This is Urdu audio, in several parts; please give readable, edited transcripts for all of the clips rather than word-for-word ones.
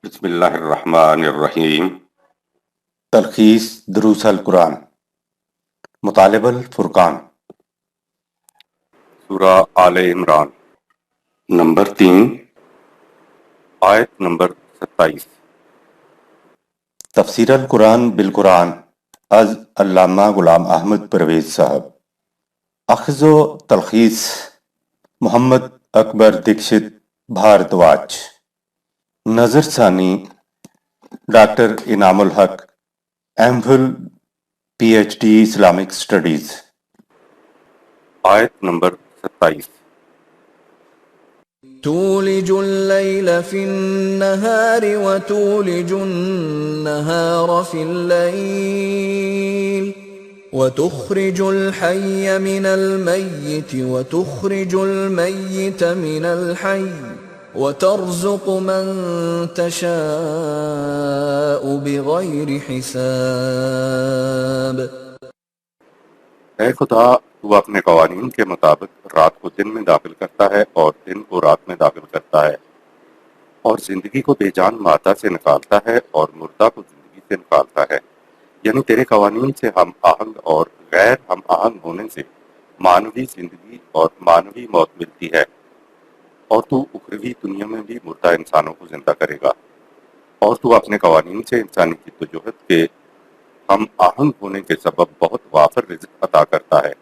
بسم اللہ الرحمن الرحیم۔ تلخیص دروس القرآن، مطالب الفرقان، سورہ آل عمران، نمبر 3، آیت نمبر 27۔ تفسیر القرآن بالقرآن از علامہ غلام احمد پرویز صاحب۔ اخذ و تلخیص محمد اکبر دکشت بھارتواج، نظر ثانی doctor Inam ul Haq, M Phil P H D Islamic studies. آیت نمبر 27۔ تولج الليل في النهار وتولج النهار في الليل وتخرج الحي من الميت وتخرج الميت من الحي وترزق من تشاء بغير حساب۔ اے خدا، تو اپنے قوانین کے مطابق رات کو دن میں داخل کرتا ہے اور دن کو رات میں داخل کرتا ہے، اور زندگی کو بے جان مادہ سے نکالتا ہے اور مردہ کو زندگی سے نکالتا ہے۔ یعنی تیرے قوانین سے ہم آہنگ اور غیر ہم آہنگ ہونے سے معنوی زندگی اور معنوی موت ملتی ہے، اور تو اخروی دنیا میں بھی مردہ انسانوں کو زندہ کرے گا، اور تو اپنے قوانین سے انسانی جدوجہد کے ہم آہنگ ہونے کے سبب بہت وافر رزق عطا کرتا ہے۔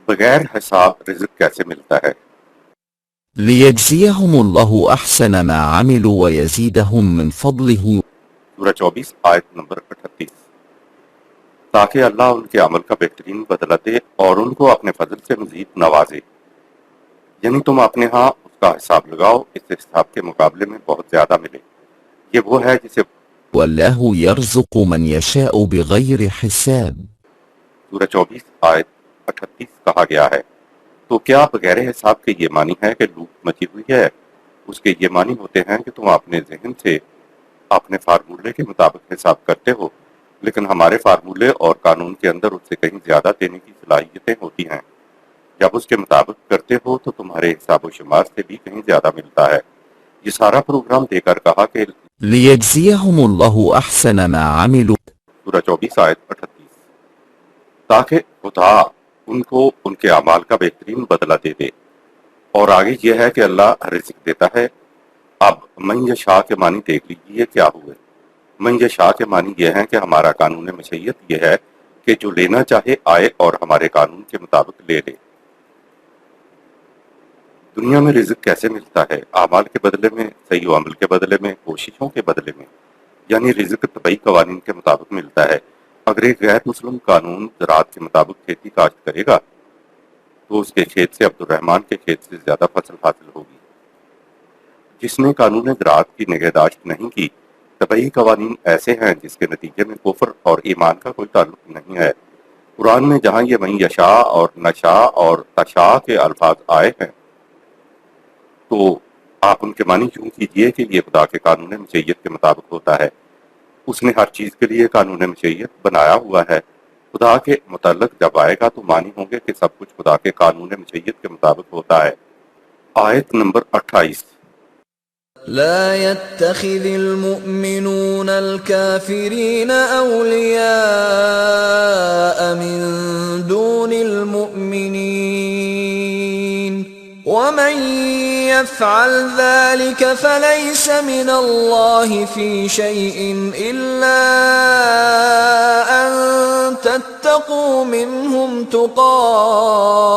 بغیر حساب رزق کیسے ملتا ہے؟ ليجزيهم الله أحسن ما عملوا ويزيدهم من فضله۔ سورہ 24 آیت نمبر 38۔ تاکہ اللہ ان کے عمل کا بہترین بدلہ دے اور ان کو اپنے فضل سے مزید نوازے۔ یعنی تم اپنے ہاں اس کا حساب لگاؤ، اس حساب کے مقابلے میں بہت زیادہ ملے۔ یہ وہ ہے جسے والله يرزق من يشاء بغير حساب۔ سورہ 24 آیت 38 کہا گیا ہے۔ تو کیا بغیر حساب کے یہ معنی ہے کہ لوٹ مچی ہوئی ہے؟ اس کے یہ معنی ہوتے ہیں کہ تم اپنے ذہن سے اپنے فارمولے کے مطابق حساب کرتے ہو، لیکن ہمارے فارمولے اور قانون کے اندر اس سے کہیں زیادہ دینے کی صلاحیتیں ہوتی ہیں۔ جب اس کے مطابق کرتے ہو تو تمہارے حساب و شمار سے بھی کہیں زیادہ ملتا ہے۔ یہ سارا پروگرام دے کر کہا کہ ليجزيهم الله أحسن ما عملوا۔ سورہ 24 آیت 38، تاکہ خدا ان کو ان کے اعمال کا بہترین بدلہ دے دے۔ اور آگے یہ ہے کہ اللہ رزق دیتا ہے۔ اب من یشاء کے معنی دیکھ لیجیے کیا ہوئے۔ من یشاء کے معنی یہ ہے کہ ہمارا قانون مشیت یہ ہے کہ جو لینا چاہے آئے اور ہمارے قانون کے مطابق لے لے۔ دنیا میں رزق کیسے ملتا ہے؟ اعمال کے بدلے میں، صحیح و عمل کے بدلے میں، کوششوں کے بدلے میں۔ یعنی رزق طبعی قوانین کے مطابق ملتا ہے۔ اگر ایک غیر مسلم قانون زراعت کے مطابق کھیتی کاشت کرے گا تو اس کے کھیت سے عبد الرحمن کے کھیت سے زیادہ فصل حاصل ہوگی۔ جس نے قانون زراعت کی نگہداشت نہیں کی، طبعی قوانین ایسے ہیں جس کے نتیجے میں کفر اور ایمان کا کوئی تعلق نہیں ہے۔ قرآن میں جہاں یہ من یشاء اور نشاء اور تشاء کے الفاظ آئے ہیں تو آپ ان کے معنی یوں کیجئے کہ یہ خدا کے قانون مشیت کے مطابق ہوتا ہے۔ اس نے ہر چیز کے لیے قانون مشیت بنایا ہوا ہے۔ خدا کے متعلق جب آئے گا تو معنی ہوں گے کہ سب کچھ خدا کے قانون مشیت کے مطابق ہوتا ہے۔ آیت نمبر 28۔ لا يتخذ المؤمنون الكافرين أولياء من دون المؤمنين ومن يفعل ذلك فليس من الله في شيء إلا أن تتقوا منهم تقاه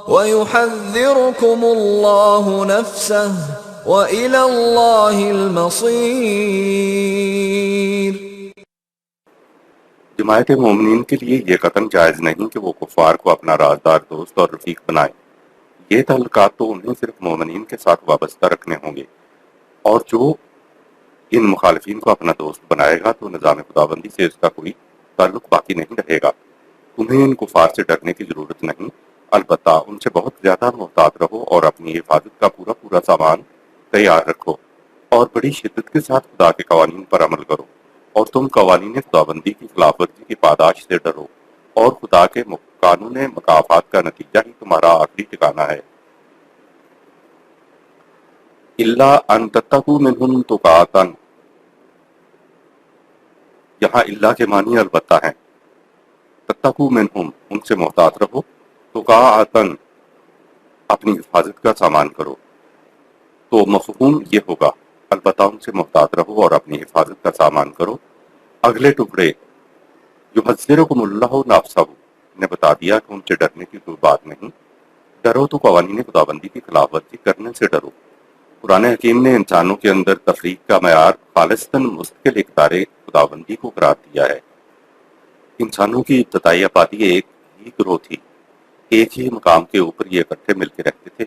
وَيُحَذِّرُكُمُ اللَّهُ نَفْسَهُ وَإِلَى اللَّهِ الْمَصِيرُ۔ جماعت مومنین کے لیے یہ قطعاً جائز نہیں کہ وہ کفار کو اپنا رازدار دوست اور رفیق بنائے۔ یہ تعلقات تو انہیں صرف مومنین کے ساتھ وابستہ رکھنے ہوں گے، اور جو ان مخالفین کو اپنا دوست بنائے گا تو نظام خداوندی سے اس کا کوئی تعلق باقی نہیں رہے گا۔ تمہیں ان کفار سے ڈرنے کی ضرورت نہیں، البتہ ان سے بہت زیادہ محتاط رہو اور اپنی حفاظت کا پورا سامان تیار رکھو، اور بڑی شدت کے ساتھ خدا کے قوانین پر عمل کرو، اور تم قوانین خداوندی کی خلاف ورزی کی پاداش سے ڈرو، اور خدا کے قانون مکافات کا نتیجہ ہی تمہارا آخری ٹھکانہ ہے۔ الا ان تتقوا منہم تقاتا، یہاں اللہ کے معنی البتہ ہیں، تتقوا منہم ان سے محتاط رہو، تقاتا اپنی حفاظت کا سامان کرو، تو مفہوم یہ ہوگا البتہ ان سے محتاط رہو اور اپنی حفاظت کا سامان کرو۔ اگلے ٹکڑے یحذرکم اللہ نفسہ نے بتا دیا کہ ان سے ڈرنے کی کوئی بات نہیں، ڈرو تو قوانین خدابندی کی خلاف ورزی کرنے سے ڈرو۔ قرآن حکیم نے انسانوں کے اندر تفریق کا معیار خالصتاً مستقل اقدار خدابندی کو قرار دیا ہے۔ انسانوں کی ابتدائی آبادی ایک ہی گروہ تھی، ایک ہی مقام کے اوپر یہ اکٹھے مل کے رہتے تھے،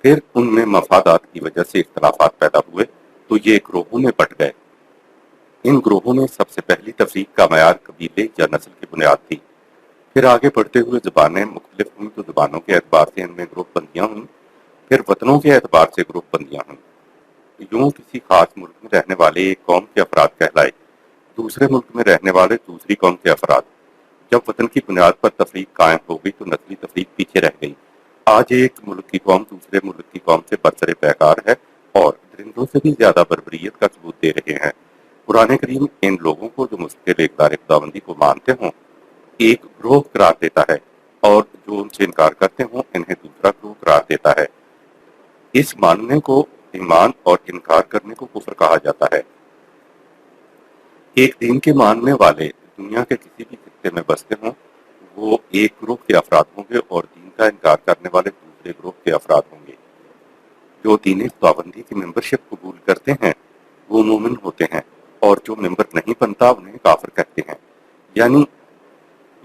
پھر ان میں مفادات کی وجہ سے اختلافات پیدا ہوئے تو یہ گروہوں میں بٹ گئے۔ ان گروہوں میں سب سے پہلی تفریق کا معیار قبیلے یا نسل کی بنیاد تھی، پھر آگے بڑھتے ہوئے زبانیں مختلف ہوئیں تو زبانوں کے اعتبار سے ان میں گروہ بندیاں ہوئیں، پھر وطنوں کے اعتبار سے گروہ بندیاں ہوئیں۔ یوں کسی خاص ملک میں رہنے والے ایک قوم کے افراد کہلائے، دوسرے ملک میں رہنے والے دوسری قوم کے افراد۔ جب وطن کی بنیاد پر تفریق قائم ہو گئی تو نسلی تفریق پیچھے رہ گئی۔ آج ایک ملک کی قوم دوسرے ملک کی قوم سے برسر پیکار ہے اور درندوں سے بھی زیادہ بربریت کا ثبوت دے رہے ہیں۔ قرآن کریم ان لوگوں کو جو مستقل اقدار خداوندی کو مانتے ہوں ایک گروہ قرار دیتا ہے، اور جو ان سے انکار کرتے ہوں انہیں دوسرا گروہ قرار دیتا ہے۔ اس ماننے کو ایمان اور انکار کرنے کو کفر کہا جاتا ہے۔ ایک دین کے ماننے والے دنیا کے کسی بھی خطے میں بستے ہوں وہ ایک گروہ کے افراد ہوں گے، اور دین کا انکار کرنے والے دوسرے گروہ کے افراد ہوں گے۔ جو دین خداوندی کی ممبرشپ قبول کرتے ہیں وہ مومن ہوتے ہیں، اور جو ممبر نہیں بنتا انہیں کافر کہتے ہیں، یعنی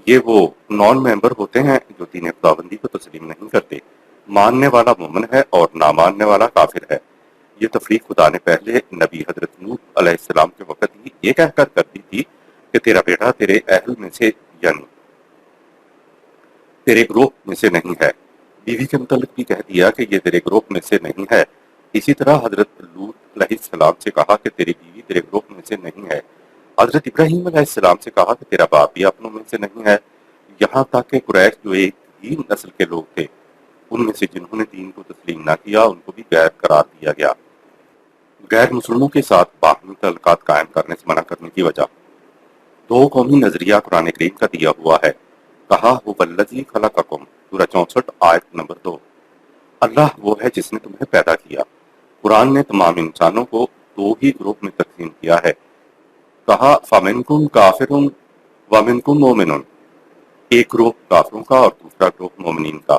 یہ وہ نان ممبر ہوتے ہیں جو دین خداوندی کو تسلیم نہیں کرتے۔ ماننے والا مومن ہے اور نہ ماننے والا کافر ہے۔ یہ تفریق خدا نے پہلے نبی حضرت نوح علیہ السلام کے وقت ہی یہ کہہ کر دی تھی کہ تیرا بیٹا تیرے اہل میں سے یعنی تیرے گروہ میں سے نہیں ہے۔ بیوی کے متعلق بھی کہہ دیا کہ یہ تیرے گروہ میں سے نہیں ہے۔ اسی طرح حضرت لوط علیہ السلام سے کہا کہ تیری بیوی تیرے گروہ میں سے نہیں ہے۔ حضرت ابراہیم علیہ السلام سے کہا کہ تیرا باپ بھی اپنوں میں سے نہیں ہے۔ یہاں تک کہ قریش جو ایک ہی نسل کے لوگ تھے ان میں سے جنہوں نے دین کو تسلیم نہ کیا ان کو بھی غیر قرار دیا گیا۔ غیر مسلموں کے ساتھ باہمی تعلقات قائم کرنے سے منع کرنے کی وجہ۔ دو قومی نظریہ قرآن کریم کا دیا ہوا ہے۔ کہا هو الذی خلقکم، سورہ 64 آیت نمبر 2۔ اللہ وہ ہے جس نے تمہیں پیدا کیا۔ قرآن نے تمام انسانوں کو دو ہی گروپ میں تقسیم کیا ہے۔ کہا فمنکم کافر ومنکم مومن، ایک گروہ کافروں کا اور دوسرا گروہ مومنین کا۔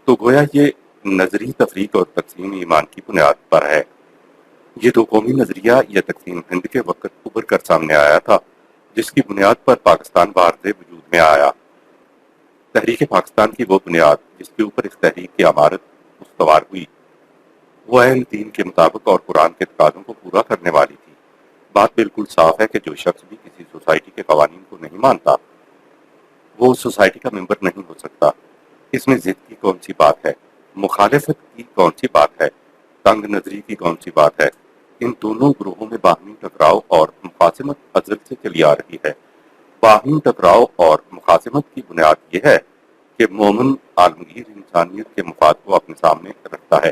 تو گویا یہ نظری تفریق اور تقسیم ایمان کی بنیاد پر ہے۔ یہ دو قومی نظریہ یا تقسیم ہند کے وقت ابھر کر سامنے آیا تھا، جس کی بنیاد پر پاکستان بھارت وجود میں آیا۔ تحریک پاکستان کی وہ بنیاد جس کے اوپر اس تحریک کی عمارت استوار ہوئی وہ عین دین کے مطابق اور قرآن کے تقاضوں کو پورا کرنے والی تھی۔ بات بالکل صاف ہے کہ جو شخص بھی کسی سوسائٹی کے قوانین کو نہیں مانتا وہ اس سوسائٹی کا ممبر نہیں ہو سکتا۔ اس میں ضد کی کون سی بات ہے، مخالفت کی کون سی بات ہے، تنگ نظری کی کون سی بات ہے؟ ان دونوں گروہوں میں باہمی ٹکراؤ اور مخاصمت ازل سے چلی آ رہی ہے۔ باہمی ٹکراؤ اور مخاصمت کی بنیاد یہ ہے کہ مومن عالمگیر انسانیت کے مفاد کو اپنے سامنے رکھتا ہے،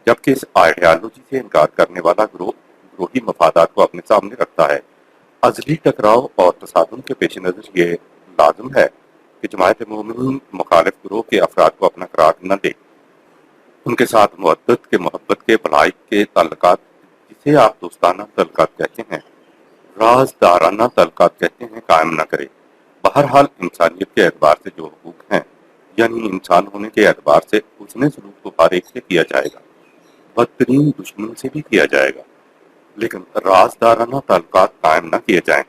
جبکہ اس آئیڈیالوجی سے انکار کرنے والا گروہ گروہی مفادات کو اپنے سامنے رکھتا ہے۔ ازلی ٹکراؤ اور تصادم کے پیش نظر یہ لازم ہے کہ جماعت مومنین مخالف گروہ کے افراد کو اپنا قرار نہ دے، ان کے ساتھ محبت کے بھلائی کے تعلقات جسے آپ دوستانہ تعلقات کہتے ہیں، رازدارانہ تعلقات کہتے ہیں، قائم نہ کرے۔ بہرحال انسانیت کے اعتبار سے جو حقوق ہیں یعنی انسان ہونے کے اعتبار سے حسن سلوک تو ہر ایک سے کیا جائے گا، بدترین دشمن سے بھی کیا جائے گا، لیکن رازدارانہ تعلقات قائم نہ کیے جائیں۔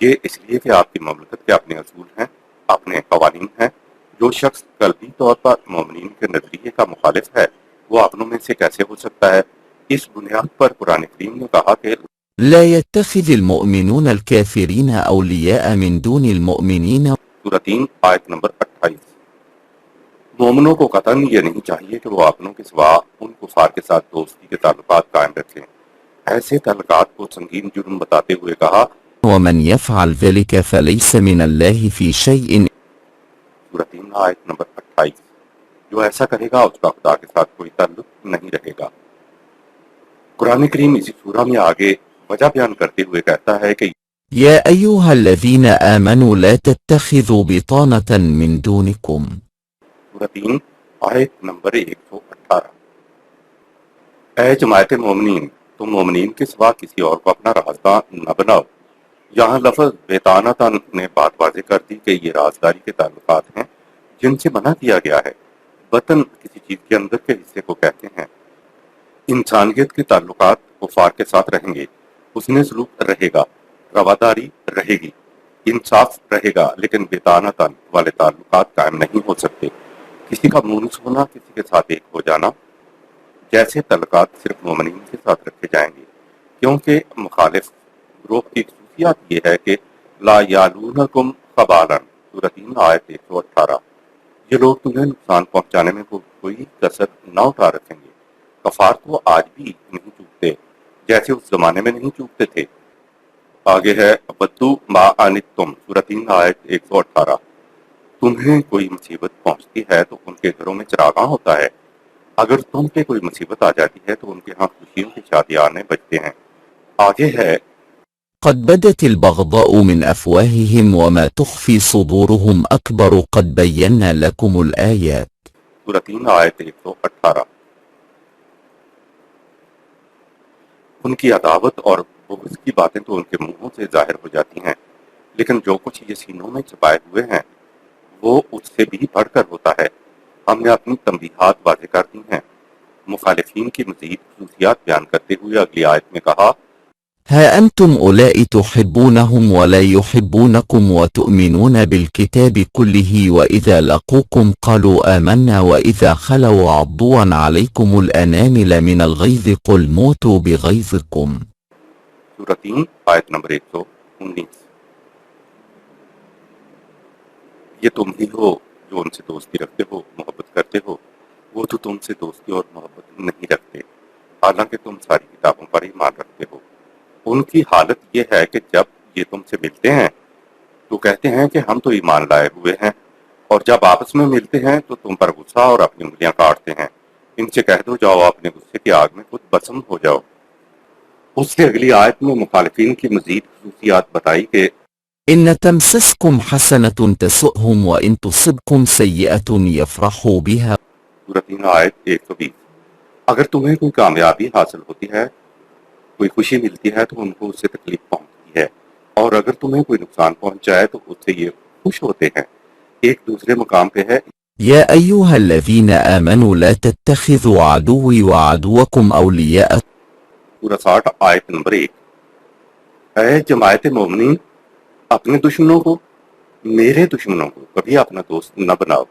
یہ اس لیے کہ آپ کی مملکت کے اپنے اصول ہیں، اپنے قوانین ہیں۔ جو شخص قلبی طور پر مومنین کے نظریے کا مخالف ہے وہ اپنوں میں سے کیسے ہو سکتا ہے؟ اس بنیاد پر قرآن کریم نے کہا کہ لا يتخذ المؤمنون الكافرين أولياء من دون المؤمنين سورہ 3 آیت نمبر 28۔ مومنوں کو قطعاً یہ نہیں چاہیے کہ وہ اپنوں کے سوا ان کفار کے ساتھ دوستی کے تعلقات قائم رکھیں۔ ایسے تعلقات کو سنگین جرم بتاتے ہوئے کہا ومن يفعل ذلك فليس من الله في شيء سورہ 3 آیت نمبر 28۔ جو ایسا کرے گا اس کا خدا کے ساتھ کوئی تعلق نہیں رہے گا۔ قرآن کریم اسی سورہ میں آگے وجہ بیان کرتے ہوئے کہتا ہے کہ يا أيها الذين آمنوا لا تتخذوا بطانة من دونكم سورہ 3 آیت نمبر 118، اے جماعت مومنین، تم مومنین کے سوا کسی اور کو اپنا رازدار نہ بناؤ۔ یہاں لفظ بیطانتا نے بات واضح کر دی کہ یہ رازداری کے تعلقات ہیں جن سے منع کیا گیا ہے۔ بطن کسی چیز کے اندر کے حصے کو کہتے ہیں۔ انسانیت کے تعلقات کفار کے ساتھ رہیں گے، حسن سلوک رہے گا، رواداری رہے گی، انصاف رہے گا، لیکن بیطانتا والے تعلقات قائم نہیں ہو سکتے۔ کسی کا مونس ہونا، کسی کے ساتھ ایک ہو جانا جیسے تعلقات صرف مومنین کے ساتھ رکھے جائیں گے، کیونکہ مخالف گروہ کی خصوصیات یہ ہے کہ لا یالونکم خبالا، سورہ 3 آیت 118، یہ لوگ تمہیں نقصان پہنچانے میں کوئی کسر نہ اٹھا رکھیں گے۔ کفار تو آج بھی نہیں چوکتے جیسے اس زمانے میں نہیں چوکتے تھے۔ آگے ہے ودو ما عنتم، سورہ 3 آیت 118، تمہیں کوئی مصیبت پہنچتی ہے تو ان کے گھروں میں چراغاں ہوتا ہے، اگر تم پہ کوئی مصیبت آ جاتی ہے تو ان کے ہاں خوشیوں کی شادیانے بجتے ہیں۔ آگے ہے قد بدت البغضاء من أفواههم وما تخفي صدورهم أكبر قد بينا لكم الآيات سورہ 3 آیت 118، ان کی عداوت اور بغض کی باتیں تو ان کے منہوں سے ظاہر ہو جاتی ہیں، لیکن جو کچھ یہ سینوں میں چھپائے ہوئے ہیں وہ اس سے بھی بڑھ کر ہوتا ہے۔ ہم نے اپنی تنبیہات واضح کر دی ہیں۔ مخالفین کی مزید خصوصیات بیان کرتے ہوئے اگلی آیت میں کہا ها أنتم أولئك تحبونهم ولا يحبونكم وتؤمنون بالكتاب كله وإذا لقوكم قالوا آمنا وإذا خلوا عضوا عليكم الأنامل من الغيظ قل موتوا بغيظكم سورہ 3 آیت نمبر 119، یہ تم ہی ہو جو ان سے دوستی رکھتے ہو، محبت کرتے ہو، وہ تو تم سے دوستی اور محبت نہیں رکھتے، حالانکہ تم ساری کتابوں پر ایمان رکھتے ہو۔ ان کی حالت یہ ہے کہ جب یہ تم سے ملتے ہیں تو کہتے ہیں کہ ہم تو ایمان لائے ہوئے ہیں، اور جب آپس میں ملتے ہیں تو تم پر غصہ اور اپنی انگلیاں کاٹتے ہیں۔ ان سے کہہ دو جاؤ اپنے غصے کی آگ میں خود بسم ہو جاؤ۔ اس سے اگلی آیت میں مخالفین کی مزید خصوصیات بتائی کہ إن تمسسكم حسنة تسؤهم وإن تصبكم سيئة يفرحوا بها سورہ 3 آیت 120، اگر تمہیں کوئی کامیابی حاصل ہوتی ہے، کوئی خوشی ملتی ہے تو ان کو اس سے تکلیف پہنچتی ہے، اور اگر تمہیں کوئی نقصان پہنچ جائے تو اس سے یہ خوش ہوتے ہیں۔ ایک دوسرے مقام پہ ہے يا أيها الذين آمنوا لا تتخذوا عدوي وعدوكم أولياء سورہ 60 آیت نمبر 1، اے جماعت مومنین، اپنے دشمنوں کو، میرے دشمنوں کو کبھی اپنا دوست نہ بناؤ۔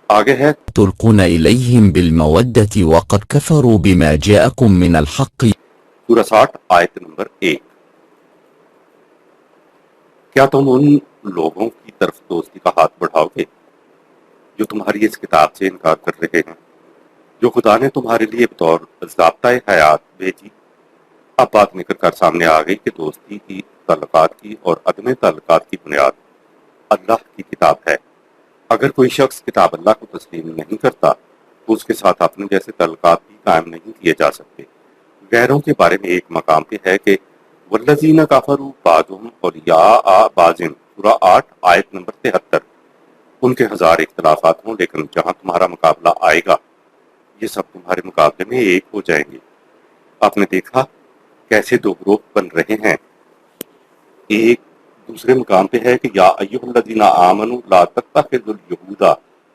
آگے ہے تلقون إليهم بالمودة وقد كفروا بما جاءكم من الحق سورہ 60 آیت نمبر 1، کیا تم ان لوگوں کی طرف دوستی کا ہاتھ بڑھاؤ گے جو تمہاری اس کتاب سے انکار کر رہے ہیں، جو خدا نے تمہارے لیے بطور ضابطۂ حیات بھیجی؟ اب بات نکل کر سامنے آ گئی کہ دوستی کی، تعلقات کی اور عدم تعلقات کی بنیاد اللہ کی کتاب ہے۔ اگر کوئی شخص کتاب اللہ کو تسلیم نہیں کرتا تو اس کے ساتھ اپنے جیسے تعلقات بھی قائم نہیں کیے جا سکتے۔ غیروں کے بارے میں ایک مقام پہ ہے کہ والذین کفروا بعضهم اولیاء بعض، سورہ 8 آیت نمبر 73، ان کے ہزار اختلافات ہوں لیکن جہاں تمہارا مقابلہ آئے گا یہ سب تمہارے مقابلے میں ایک ہو جائیں گے۔ آپ نے دیکھا کیسے دو گروہ بن رہے ہیں۔ ایک دوسرے مقام پہ ہے کہ یا ایھا الذین آمنوا لا تتخذوا الیہود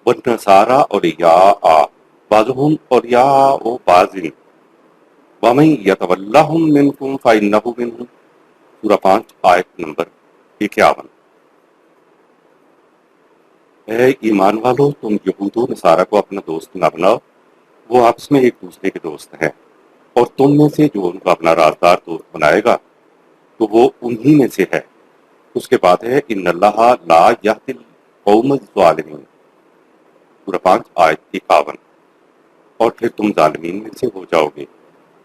والنصارى اولیاء بعضهم اولیاء بعض ومن یتولہم منکم فانہ منہم، سورہ 5 آیت نمبر 51، اے ایمان والو، تم یہود و نصارہ کو اپنا دوست نہ بناؤ، وہ آپس میں ایک دوسرے کے دوست ہیں، اور تم میں سے جو ان کو اپنا رازدار دوست بنائے گا تو وہ انہی میں سے ہے۔ اس کے بعد ہے ان اللہ لا یہدی القوم الظالمین، سورہ 5 آیت 51، اور پھر تم ظالمین میں سے ہو جاؤ گے،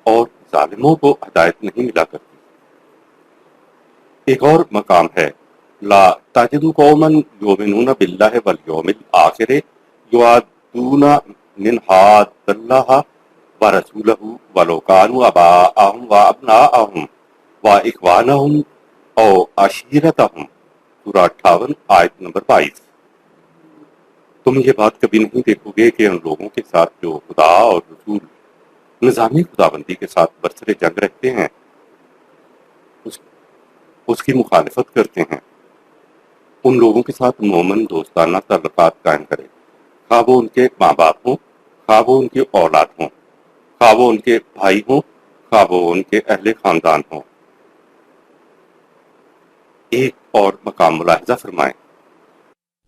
اور ظالموں کو ہدایت نہیں ملا کرتی۔ ایک اور مقام ہے لا تجد قوما یؤمنون باللہ والیوم الآخر یوادون من حاد اللہ ورسولہ ولو کانوا آباءہم وابناءہم واخوانہم او عشیرتہم، سورہ 58 آیت نمبر 22۔ تم یہ بات کبھی نہیں دیکھو گے کہ ان لوگوں کے ساتھ جو خدا اور رسول نظام خداوندی کے ساتھ برسر جنگ رہتے ہیں اس کی مخالفت کرتے ہیں، ان لوگوں کے ساتھ مومن دوستانہ تعلقات قائم کرے، خواہ وہ ان کے ماں باپ ہوں، خواہ وہ ان کی اولاد ہوں، خواہ وہ ان کے بھائی ہوں، خواہ وہ ان کے اہل خاندان ہوں۔ ایک اور مقام ملاحظہ فرمائیں،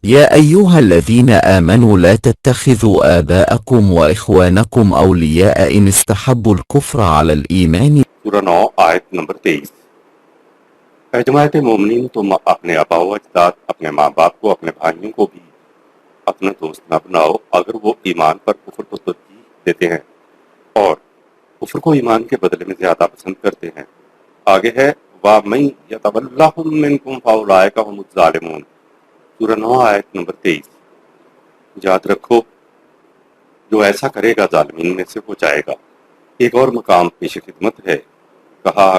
يا أيها الذين آمنوا لا تتخذوا آباءكم وإخوانكم أولياء إن استحبوا الكفر على الإيمان. سورہ 9 آیت نمبر 23۔ اے جماعت مومنین، تم اپنے آبا و اجداد، اپنے ماں باپ کو، اپنے بھائیوں کو بھی اپنا دوست نہ بناؤ اگر وہ ایمان پر کفر کو ترجیح دیتے ہیں اور کفر کو ایمان کے بدلے میں زیادہ پسند کرتے ہیں۔ آگے ہے وَمَن يَتَوَلَّهُم مِّنكُمْ فَأُولَٰئِكَ هُمُ الظَّالِمُونَ، سورہ 9 آیت نمبر 23۔ یاد رکھو جو ایسا کرے گا ظالمین میں سے ہو جائے گا۔ ایک اور مقام پیش خدمت ہے، کہا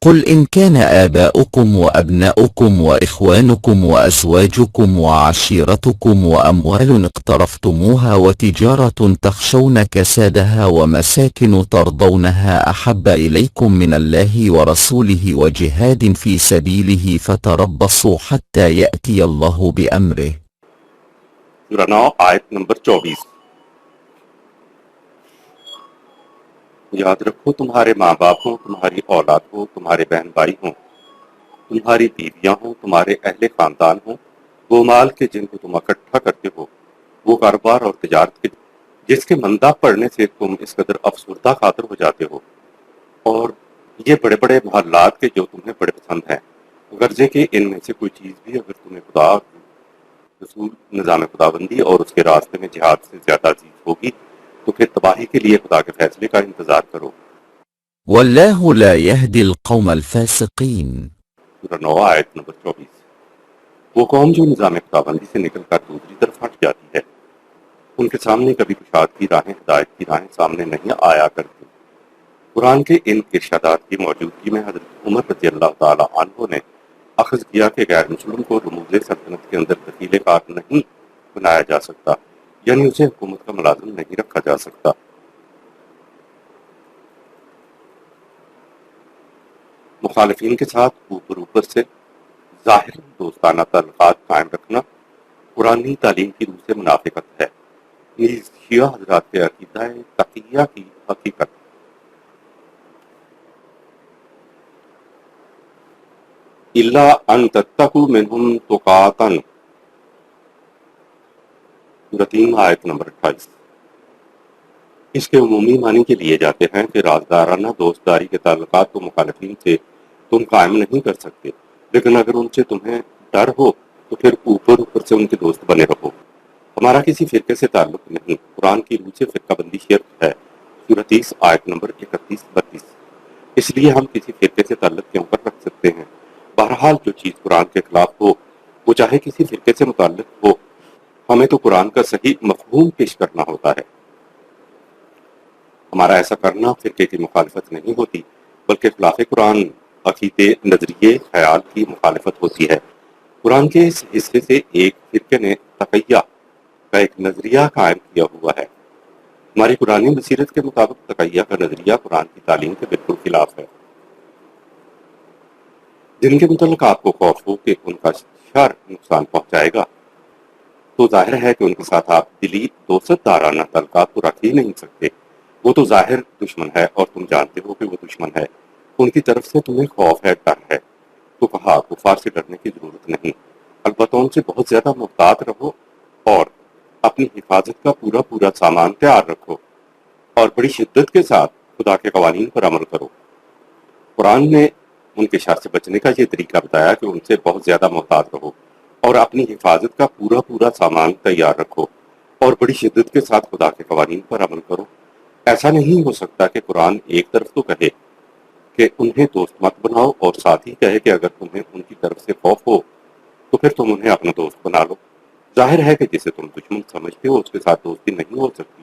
قل إن كان آباؤكم وأبناؤكم وإخوانكم وأزواجكم وعشيرتكم وأموال اقترفتموها وتجارة تخشون كسادها ومساكن ترضونها أحب إليكم من الله ورسوله وجهاد في سبيله فتربصوا حتى يأتي الله بأمره. سورہ 9 آیت نمبر 24۔ یاد رکھو تمہارے ماں باپ ہوں، تمہاری اولاد ہو، تمہارے بہن بھائی ہوں، تمہاری بیویاں ہوں، تمہارے اہل خاندان ہوں، وہ مال کے جن کو تم اکٹھا کرتے ہو، وہ کاروبار اور تجارت کے جس کے مندہ پڑنے سے تم اس قدر افسردہ خاطر ہو جاتے ہو، اور یہ بڑے بڑے محلات کے جو تمہیں بڑے پسند ہیں، غرضے کہ ان میں سے کوئی چیز بھی اگر تمہیں خدا رسول نظام خداوندی اور اس کے راستے میں جہاد سے زیادہ عزیز ہوگی تو پھر تباہی کے لیے خدا کے فیصلے کا انتظار کرو۔ والله لا يهدي القوم الفاسقين. سورہ 9 آیت نمبر 24۔ وہ قوم جو نظام خداوندی سے نکل کر دوسری طرف ہٹ جاتی ہے، ان کے سامنے کبھی کشاد کی راہیں، ہدایت کی راہیں سامنے نہیں آیا کرتی۔ قرآن کے ان ارشادات کی موجودگی میں حضرت عمر رضی اللہ تعالی عنہ نے اخذ کیا کہ غیر مسلم کو رموز سلطنت کے اندر دخیل کار نہیں بنایا جا سکتا، یعنی اسے حکومت کا ملازم نہیں رکھا جا سکتا۔ مخالفین کے ساتھ اوپر سے ظاہر دوستانہ تعلقات قائم رکھنا قرآنی تعلیم کی روح سے منافقت ہے، نیز شیعہ حضرات کے عقیدہ تقیہ کی حقیقت۔ الا ان تتقوا منہم تقاتا، سورہ 3 آیت نمبر 28۔ اس کے عمومی معنی کے لیے جاتے ہیں کہ رازدارانہ دوستداری کے تعلقات کو مخالفین سے تم قائم نہیں کر سکتے، لیکن اگر ان سے تمہیں ڈر ہو تو پھر اوپر سے ان کے دوست بنے رہو۔ ہمارا کسی فرقے سے تعلق نہیں، قرآن کی روح سے فرقہ بندی شرک ہے، سورہ 30 آیت نمبر 31-32۔ اس لیے ہم کسی فرقے سے تعلق کیوں کر رکھ سکتے ہیں؟ بہرحال جو چیز قرآن کے خلاف ہو وہ چاہے کسی فرقے سے متعلق ہو، ہمیں تو قرآن کا صحیح مفہوم پیش کرنا ہوتا ہے۔ ہمارا ایسا کرنا فرقے کی مخالفت نہیں ہوتی بلکہ خلاف قرآن عقیدے، نظریے، خیال کی مخالفت ہوتی ہے۔ قرآن کے اس حصے سے ایک فرقے نے تقیہ کا ایک نظریہ قائم کیا ہوا ہے۔ ہماری قرآنی بصیرت کے مطابق تقیہ کا نظریہ قرآن کی تعلیم کے بالکل خلاف ہے۔ جن کے متعلق آپ کو خوف ہو کہ ان کا شر نقصان پہنچائے گا تو ظاہر ہے کہ ان کے ساتھ آپ دلی دوست دارانہ تعلقات تو رکھ ہی نہیں سکتے۔ وہ تو ظاہر دشمن ہے اور تم جانتے ہو کہ وہ دشمن ہے، ان کی طرف سے تمہیں خوف ہے، ڈر ہے، تو کہا کفار سے ڈرنے کی ضرورت نہیں، البتہ ان سے بہت زیادہ محتاط رہو اور اپنی حفاظت کا پورا سامان تیار رکھو اور بڑی شدت کے ساتھ خدا کے قوانین پر عمل کرو۔ قرآن نے ان کے شر سے بچنے کا یہ طریقہ بتایا کہ ان سے بہت زیادہ محتاط رہو اور اپنی حفاظت کا پورا سامان تیار رکھو اور بڑی شدت کے ساتھ خدا کے قوانین پر عمل کرو۔ ایسا نہیں ہو سکتا کہ قرآن ایک طرف تو کہے کہ انہیں دوست مت بناؤ اور ساتھ ہی کہے کہ اگر تمہیں ان کی طرف سے خوف ہو تو پھر تم انہیں اپنا دوست بنا لو۔ ظاہر ہے کہ جسے تم دشمن سمجھتے ہو اس کے ساتھ دوستی نہیں ہو سکتی۔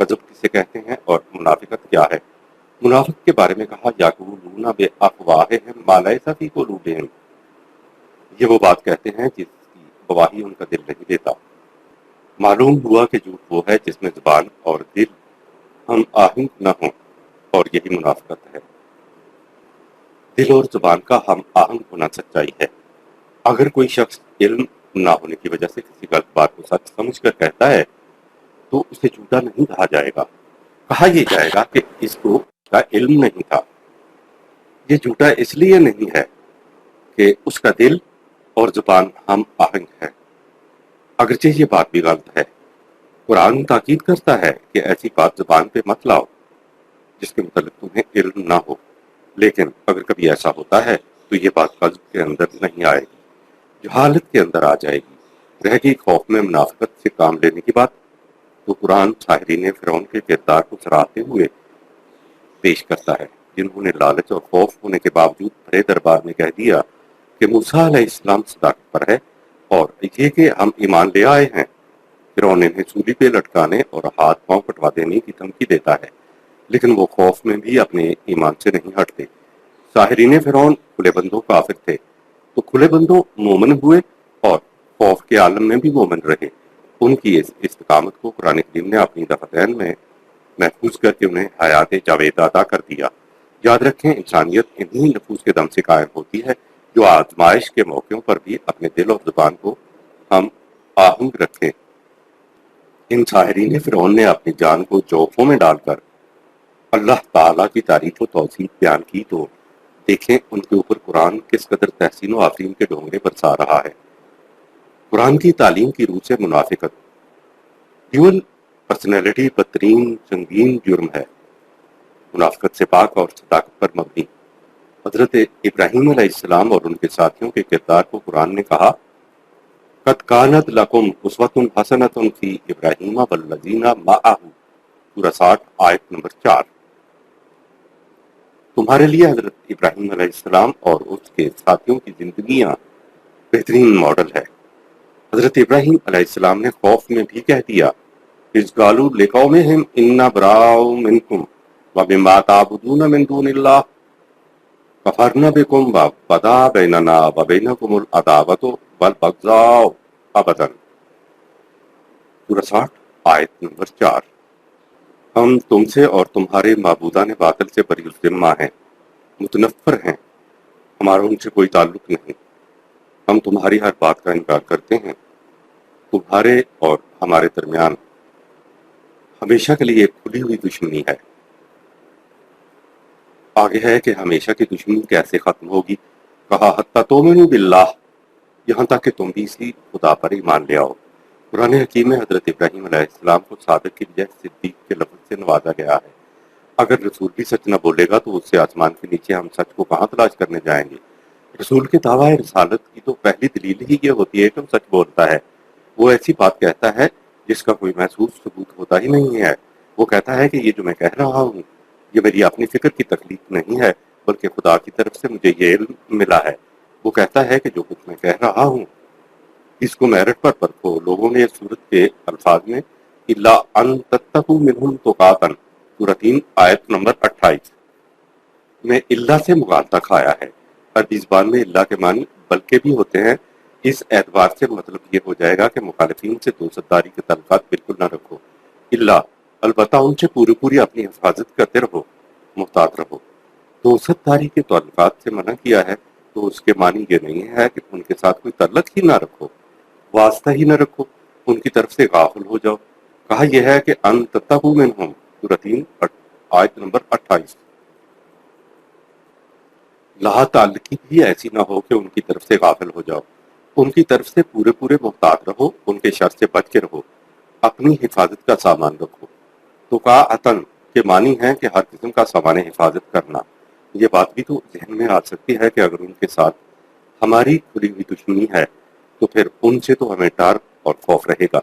کذب کسے کہتے ہیں اور منافقت کیا ہے؟ منافق کے بارے میں کہا یقولون بافواہہم ما لیس فی قلوبہم، یہ وہ بات کہتے ہیں جس کی گواہی ان کا دل نہیں دیتا۔ معلوم ہوا کہ جھوٹ وہ ہے جس میں زبان اور دل ہم آہنگ نہ ہوں، اور یہی منافقت ہے۔ دل اور زبان کا ہم آہنگ ہونا سچائی ہے۔ اگر کوئی شخص علم نہ ہونے کی وجہ سے کسی غلط بات کو سچ سمجھ کر کہتا ہے تو اسے جھوٹا نہیں کہا جائے گا، کہا یہ جائے گا کہ اس کو اس کا علم نہیں تھا۔ یہ جھوٹا اس لیے نہیں ہے کہ اس کا دل اور زبان ہم آہنگ ہے، اگرچہ یہ بات بھی غلط ہے۔ قرآن تاکید کرتا ہے کہ ایسی بات زبان پہ مت لاؤ جس کے متعلق تمہیں علم نہ ہو، لیکن اگر کبھی ایسا ہوتا ہے تو یہ بات قلب کے اندر نہیں آئے گی، جہالت کے اندر آ جائے گی، رہ گئی خوف میں منافقت سے کام لینے کی بات۔ تو قرآن ساحرین فرعون کے کردار کو سراہتے ہوئے پیش کرتا ہے، جنہوں نے لالچ اور خوف ہونے کے باوجود بڑے دربار میں کہہ دیا کہ موسیٰ علیہ السلام صداقت پر ہے، اور یہ کہ ہم ایمان لے آئے ہیں۔ فرعون انہیں سولی پہ لٹکانے اور ہاتھ پاؤں کٹوا دینے کی دھمکی دیتا ہے، لیکن وہ خوف میں بھی اپنے ایمان سے نہیں ہٹتے۔ ساحرین فرعون کھلے بندوں کافر تھے، تو کھلے بندوں مومن ہوئے اور خوف کے عالم میں بھی مومن رہے۔ ان کی اس استقامت کو قرآن کریم نے اپنی دفتین میں محفوظ کر کے انہیں حیات جاوید عطا کر دیا۔ یاد رکھیں، انسانیت انہی نفوس کے دم سے قائم ہوتی ہے جو آزمائش کے موقعوں پر بھی اپنے دل اور زبان کو ہم آہنگ رکھیں۔ ان ساحرین فرعون نے اپنی جان کو جوفوں میں ڈال کر اللہ تعالیٰ کی تعریف و توصیف بیان کی، تو دیکھیں ان کے اوپر قرآن کس قدر تحسین و آفرین کے ڈونگے برسا رہا ہے۔ قرآن کی تعلیم کی روح سے منافقت ڈیول پرسنالٹی بدترین سنگین جرم ہے، منافقت سے پاک اور صداقت پر مبنی۔ حضرت ابراہیم علیہ السلام اور ان کے ساتھیوں کے کردار کو قرآن نے کہا قد کانت لکم اسوۃ حسنۃ فی ابراہیم والذین معہ، سورہ 60 آیت نمبر 4۔ تمہارے لیے حضرت ابراہیم علیہ السلام اور اس کے ساتھیوں کی زندگیاں بہترین ماڈل ہے۔ حضرت ابراہیم علیہ السلام نے خوف میں بھی کہہ دیا اذ قالوا لقومہم انا براء منکم ومما تعبدون من دون اللہ کفرنا بکم وبدا بیننا وبینکم العداوۃ والبغضاء ابدا، سورہ 60 آیت نمبر 4۔ ہم تم سے اور تمہارے معبودان باطل سے بری الذمہ ہیں، متنفر ہیں، ہمارا ان سے کوئی تعلق نہیں، ہم تمہاری ہر بات کا انکار کرتے ہیں۔ تمہارے اور ہمارے درمیان ہمیشہ کے لیے کھلی ہوئی دشمنی ہے۔ آگے ہے کہ ہمیشہ کی دشمنی کیسے ختم ہوگی، کہا حتی تؤمنوا باللہ، یہاں تک کہ تم بھی اسی خدا پر ایمان لے آؤ۔ قرآن حکیم میں حضرت ابراہیم علیہ السلام کو صادق کی بجائے صدیق کے لفظ سے نوازا گیا ہے۔ اگر رسول بھی سچ نہ بولے گا تو اس سے آسمان کے نیچے ہم سچ کو کہاں تلاش کرنے جائیں گے؟ رسول کے دعویٰ رسالت کی تو پہلی دلیل ہی یہ ہوتی ہے کہ وہ سچ بولتا ہے۔ وہ ایسی بات کہتا ہے جس کا کوئی محسوس ثبوت ہوتا ہی نہیں ہے۔ وہ کہتا ہے کہ یہ جو میں کہہ رہا ہوں یہ میری اپنی فکر کی تخلیق نہیں ہے، بلکہ خدا کی طرف سے مجھے یہ علم ملا ہے۔ وہ کہتا ہے کہ جو کچھ میں کہہ رہا ہوں اس کو میرٹ پر پرکھو۔ لوگوں نے اس صورت کے الفاظ میں الا ان تتقوا منہم تقاتا، سورہ 3 آیت نمبر 28 میں اللہ سے مغالطہ کھایا ہے۔ عربی زبان میں اللہ کے معنی بلکہ بھی ہوتے ہیں۔ اس اعتبار سے مطلب یہ ہو جائے گا کہ مخالفین سے دوست داری کے تعلقات بالکل نہ رکھو، اللہ البتہ ان سے پوری اپنی حفاظت کرتے رہو، محتاط رہو۔ دوست داری کے تعلقات سے منع کیا ہے تو اس کے معنی یہ نہیں ہے کہ ان کے ساتھ کوئی تعلق ہی نہ رکھو، واسطہ ہی نہ رکھو، ان کی طرف سے غافل ہو جاؤ۔ کہا یہ ہے کہ ان تتقوا منہم، سورہ 3 آیت نمبر 28۔ لا تعلقی بھی ایسی نہ ہو کہ ان کی طرف سے غافل ہو جاؤ، ان کی طرف سے پورے محتاط رہو، ان کے شر سے بچ کے رہو، اپنی حفاظت کا سامان رکھو۔ تو قاعتن کے معنی ہے کہ ہر قسم کا سامان حفاظت کرنا۔ یہ بات بھی تو ذہن میں آ سکتی ہے کہ اگر ان کے ساتھ ہماری کھلی ہوئی دشمنی ہے تو پھر ان سے تو ہمیں ڈر اور خوف رہے گا،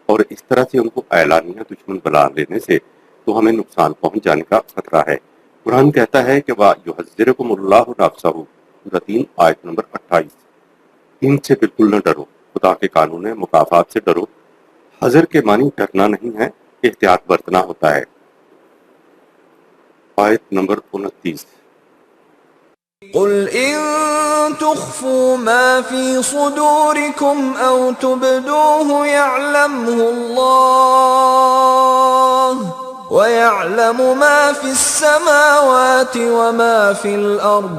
اور اس طرح سے ان کو اعلانیہ دشمن بنا لینے سے تو ہمیں نقصان پہنچ جانے کا خطرہ ہے۔ قرآن کہتا ہے کہ وَيُحَذِّرُكُمُ اللَّهُ نَفْسَهُ، سورہ 3 آیت نمبر 28۔ ان سے بالکل نہ ڈرو، خدا کے قانون مکافات سے ڈرو۔ حذر کے معنی ڈرنا نہیں ہے، احتیاط برتنا ہوتا ہے۔ آیت نمبر 29۔ قل إن تخفوا ما في صدوركم أو تبدوه يعلمه الله ويعلم ما في السماوات وما في الأرض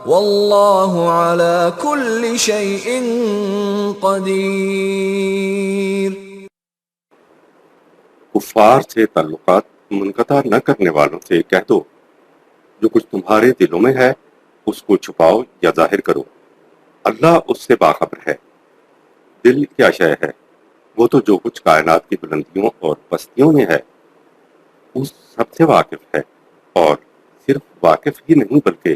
والله على كل شيء قدير۔ کفار سے تعلقات منقطع نہ کرنے والوں سے کہہ دو، جو کچھ تمہارے دلوں میں ہے اس کو چھپاؤ یا ظاہر کرو، اللہ اس سے باخبر ہے۔ دل کیا شے ہے؟ وہ تو جو کچھ کائنات کی بلندیوں اور پستیوں میں ہے اس سب سے واقف ہے، اور صرف واقف ہی نہیں بلکہ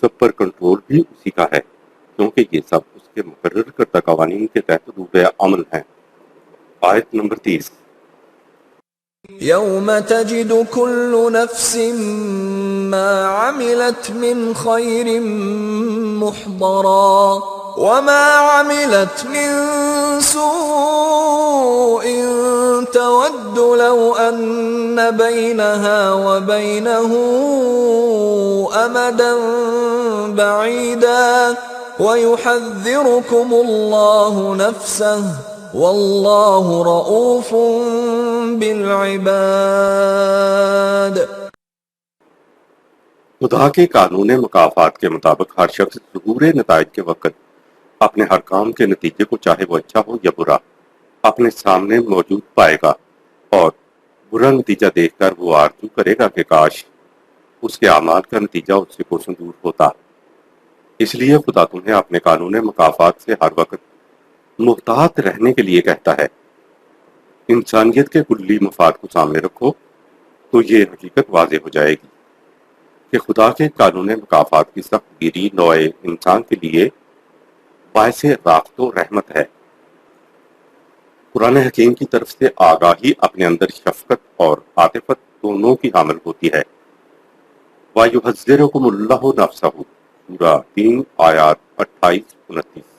سب پر کنٹرول بھی اسی کا ہے، کیونکہ یہ سب اس کے مقرر کردہ قوانین کے تحت روح عمل ہیں۔ آیت نمبر 30۔ يوم تجد كل نفس ما عملت من خير محضرا وما عملت من سوء تود لو أن بينها وبينه أمدا بعيدا ويحذركم الله نفسه واللہ رؤوف بالعباد۔ خدا کے قانون مکافات کے مطابق ہر شخص ظہور نتائج کے وقت اپنے ہر کام کے نتیجے کو چاہے وہ اچھا ہو یا برا اپنے سامنے موجود پائے گا، اور برا نتیجہ دیکھ کر وہ آرزو کرے گا کہ کاش اس کے اعمال کا نتیجہ اس سے کوسوں دور ہوتا۔ اس لیے خدا تمہیں اپنے قانون مکافات سے ہر وقت محتاط رہنے کے لیے کہتا ہے۔ انسانیت کے کلی مفاد کو سامنے رکھو تو یہ حقیقت واضح ہو جائے گی کہ خدا کے قانون مکافات کی سخت گیری نوع انسان کے لیے باعث رافت و رحمت ہے۔ قرآن حکیم کی طرف سے آگاہی اپنے اندر شفقت اور عاطفت دونوں کی حامل ہوتی ہے۔ وَيُحَذِّرُكُمُ اللَّهُ نَفْسَهُ، سورہ 3 آیات 28-29۔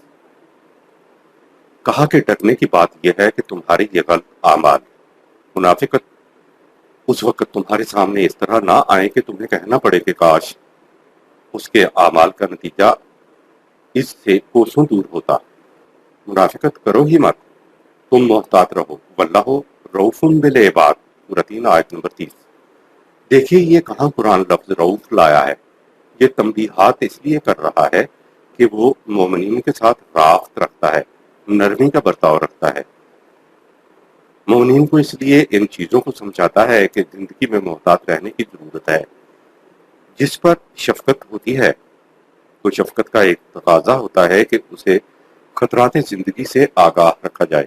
کہا کہ ڈرنے کی بات یہ ہے کہ تمہارے یہ غلط اعمال منافقت اس وقت تمہارے سامنے اس طرح نہ آئیں کہ تمہیں کہنا پڑے کہ کاش اس کے اعمال کا نتیجہ اس سے کوسوں دور ہوتا۔ منافقت کرو ہی مت، تم محتاط رہو، واللہ رؤوف بالعباد، سورہ 3 آیت نمبر 30۔ دیکھیے یہ کہاں قرآن لفظ رؤوف لایا ہے۔ یہ تنبیہات اس لیے کر رہا ہے کہ وہ مومنین کے ساتھ رافت رکھتا ہے، نرمی کا برتاؤ رکھتا ہے۔ مومنین کو اس لیے ان چیزوں کو سمجھاتا ہے کہ زندگی میں محتاط رہنے کی ضرورت ہے۔ جس پر شفقت ہوتی ہے تو شفقت کا ایک تقاضا ہوتا ہے کہ اسے خطرات زندگی سے آگاہ رکھا جائے۔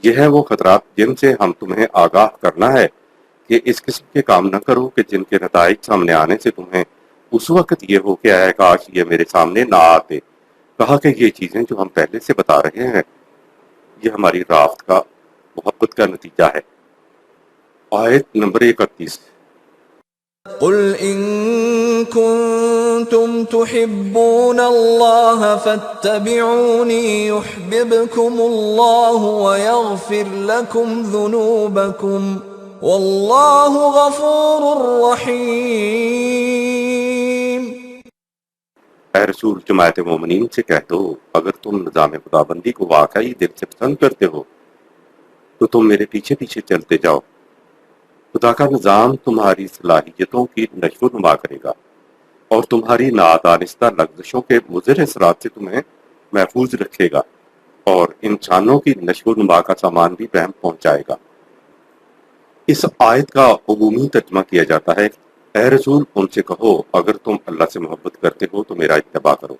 یہ ہے وہ خطرات جن سے ہم تمہیں آگاہ کرنا ہے کہ اس قسم کے کام نہ کرو کہ جن کے نتائج سامنے آنے سے تمہیں اس وقت یہ ہو کہ اے کاش یہ میرے سامنے نہ آتے۔ کہا کہ یہ چیزیں جو ہم پہلے سے بتا رہے ہیں یہ ہماری رافت کا محبت کا نتیجہ ہے۔ آیت نمبر 31۔ قل ان کنتم تحبون اللہ فاتبعونی یحببکم اللہ ویغفر لکم ذنوبکم واللہ غفور رحیم۔ اے رسول جماعت مومنین سے کہہ دو اگر تم نظام خدابندی کو واقعی دل سے پسند کرتے ہو تو تم میرے پیچھے پیچھے چلتے جاؤ۔ خدا کا نظام تمہاری صلاحیتوں کی نشو و نما کرے گا اور تمہاری نادانستہ لغزشوں کے مضر اثرات سے تمہیں محفوظ رکھے گا، اور انسانوں کی نشو و نما کا سامان بھی بہم پہنچائے گا۔ اس آیت کا عمومی ترجمہ کیا جاتا ہے، اے رسول ان سے کہو اگر تم اللہ سے محبت کرتے ہو تو میرا اتباع کرو،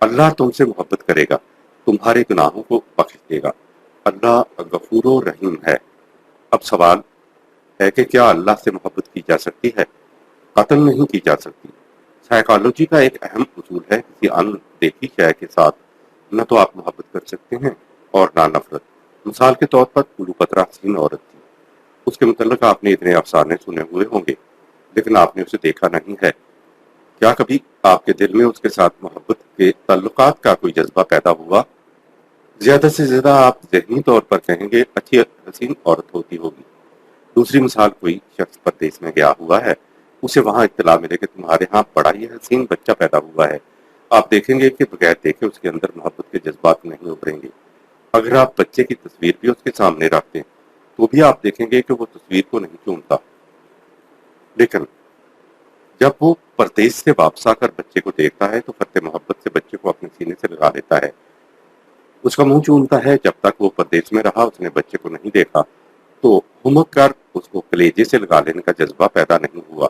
اللہ تم سے محبت کرے گا، تمہارے گناہوں کو بخش دے گا، اللہ غفور و رحیم ہے۔ اب سوال ہے کہ کیا اللہ سے محبت کی جا سکتی ہے؟ قطعاً نہیں کی جا سکتی۔ سائیکالوجی کا ایک اہم اصول ہے کسی ان دیکھی شے کے ساتھ نہ تو آپ محبت کر سکتے ہیں اور نہ نفرت۔ مثال کے طور پر کلوپترا حسین عورت تھی، اس کے متعلق آپ نے اتنے افسانے سنے ہوئے ہوں گے لیکن آپ نے اسے دیکھا نہیں ہے۔ کیا کبھی آپ کے دل میں اس کے ساتھ محبت کے تعلقات کا کوئی جذبہ پیدا ہوا؟ زیادہ سے زیادہ آپ ذہنی طور پر کہیں گے اچھی حسین عورت ہوتی ہوگی، دوسری مثال، کوئی شخص پردیس میں گیا ہوا ہے، اسے وہاں اطلاع ملے کہ تمہارے ہاں بڑا ہی حسین بچہ پیدا ہوا ہے، آپ دیکھیں گے کہ بغیر دیکھے اس کے اندر محبت کے جذبات نہیں ابھریں گے۔ اگر آپ بچے کی تصویر بھی اس کے سامنے رکھ دیں تو بھی آپ دیکھیں گے کہ وہ تصویر کو نہیں چومتا، لیکن جب وہ پردیس سے واپس آ کر بچے کو دیکھتا ہے تو فرط محبت سے بچے کو اپنے سینے سے لگا لیتا ہے، اس کا منہ چومتا ہے۔ جب تک وہ پردیس میں رہا اس نے بچے کو نہیں دیکھا تو ہمک کر اس کو کلیجے سے لگا لینے کا جذبہ پیدا نہیں ہوا۔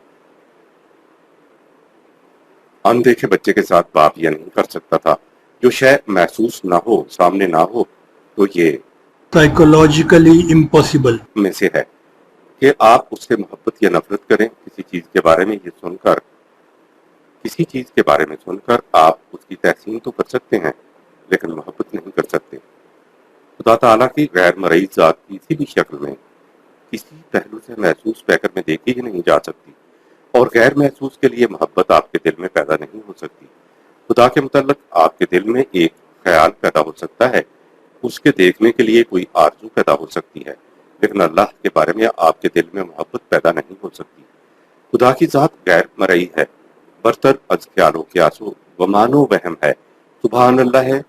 اندیکھے بچے کے ساتھ باپ یہ نہیں کر سکتا تھا۔ جو شے محسوس نہ ہو، سامنے نہ ہو، تو یہ psychologically impossible. میں سے ہے کہ آپ اس سے محبت یا نفرت کریں۔ کسی چیز کے بارے میں سن کر آپ اس کی تحسین تو کر سکتے ہیں لیکن محبت نہیں کر سکتے۔ خدا تعالیٰ کی غیر مرئی ذات کسی بھی شکل میں کسی پہلو سے محسوس پیکر میں دیکھی ہی نہیں جا سکتی، اور غیر محسوس کے لیے محبت آپ کے دل میں پیدا نہیں ہو سکتی۔ خدا کے متعلق آپ کے دل میں ایک خیال پیدا ہو سکتا ہے، اس کے دیکھنے کے لیے کوئی آرزو پیدا ہو سکتی ہے، لیکن اللہ کے بارے میں آپ کے دل میں محبت پیدا نہیں ہو سکتی۔ خدا کی ذات غیر مرئی ہے، برتر از خیال و قیاس و گمان و وہم ہے، سبحان اللہ ہے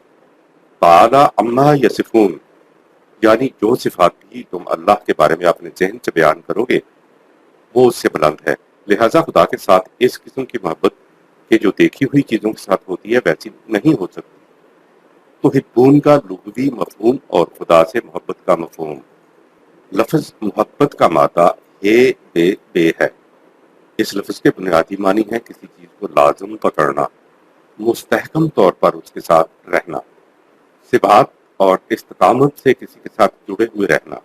تعالی عما یصفون، یعنی جو صفات بھی تم اللہ کے بارے میں اپنے ذہن سے بیان کرو گے وہ اس سے بلند ہے۔ لہٰذا خدا کے ساتھ اس قسم کی محبت کہ جو دیکھی ہوئی چیزوں کے ساتھ ہوتی ہے ویسی نہیں ہو سکتی۔ تو حبون کا لغوی مفہوم اور خدا سے محبت کا مفہوم۔ لفظ محبت کا مادہ بے ہے۔ اس لفظ کے بنیادی معنی ہے کسی چیز کو لازم پکڑنا، مستحکم طور پر اس کے ساتھ رہنا، ثبات اور استقامت سے کسی کے ساتھ جڑے ہوئے رہنا۔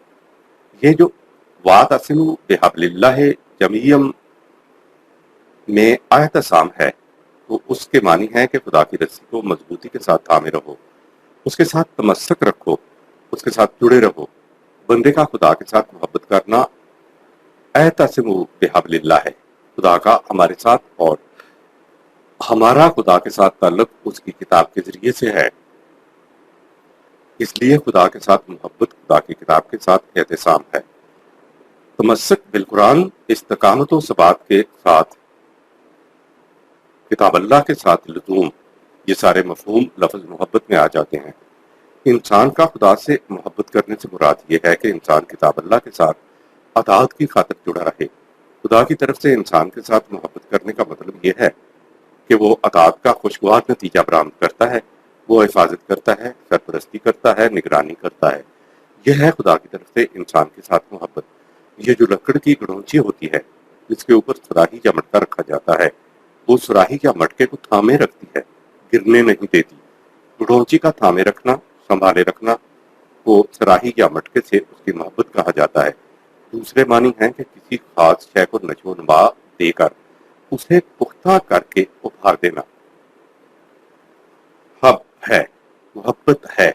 یہ جو واعتصموا بحبل اللہ جمیعا میں اعتصام ہے تو اس کے معنی ہے کہ خدا کی رسی کو مضبوطی کے ساتھ تھامے رہو، اس کے ساتھ تمسک رکھو، اس کے ساتھ جڑے رہو۔ بندے کا خدا کے ساتھ محبت کرنا اعتصموا بحبل اللہ ہے۔ خدا کا ہمارے ساتھ اور ہمارا خدا کے ساتھ تعلق اس کی کتاب کے ذریعے سے ہے، اس لیے خدا کے ساتھ محبت خدا کی کتاب کے ساتھ اعتصام ہے۔ تمسک بالقرآن، استقامت و ثبات کے ساتھ کتاب اللہ کے ساتھ لزوم، یہ سارے مفہوم لفظ محبت میں آ جاتے ہیں۔ انسان کا خدا سے محبت کرنے سے مراد یہ ہے کہ انسان کتاب اللہ کے ساتھ اطاعت کی خاطر جڑا رہے۔ خدا کی طرف سے انسان کے ساتھ محبت کرنے کا مطلب یہ ہے کہ وہ اطاعت کا خوشگوار نتیجہ برآمد کرتا ہے، وہ حفاظت کرتا ہے، سرپرستی کرتا ہے، نگرانی کرتا ہے۔ یہ ہے خدا کی طرف سے انسان کے ساتھ محبت۔ یہ جو لکڑ کی گڑونچی ہوتی ہے جس کے اوپر سراہی یا مٹکا رکھا جاتا ہے، وہ سراہی یا مٹکے کو تھامے رکھتی ہے، گرنے نہیں دیتی۔ گڑونچی کا تھامے رکھنا، سنبھالے رکھنا کو سراہی یا مٹکے سے اس کی محبت کہا جاتا ہے۔ دوسرے معنی ہیں کہ کسی خاص شے کو نشو و نما دے کر اسے پختہ کر کے ابھار دینا۔ حب ہے، محبت ہے۔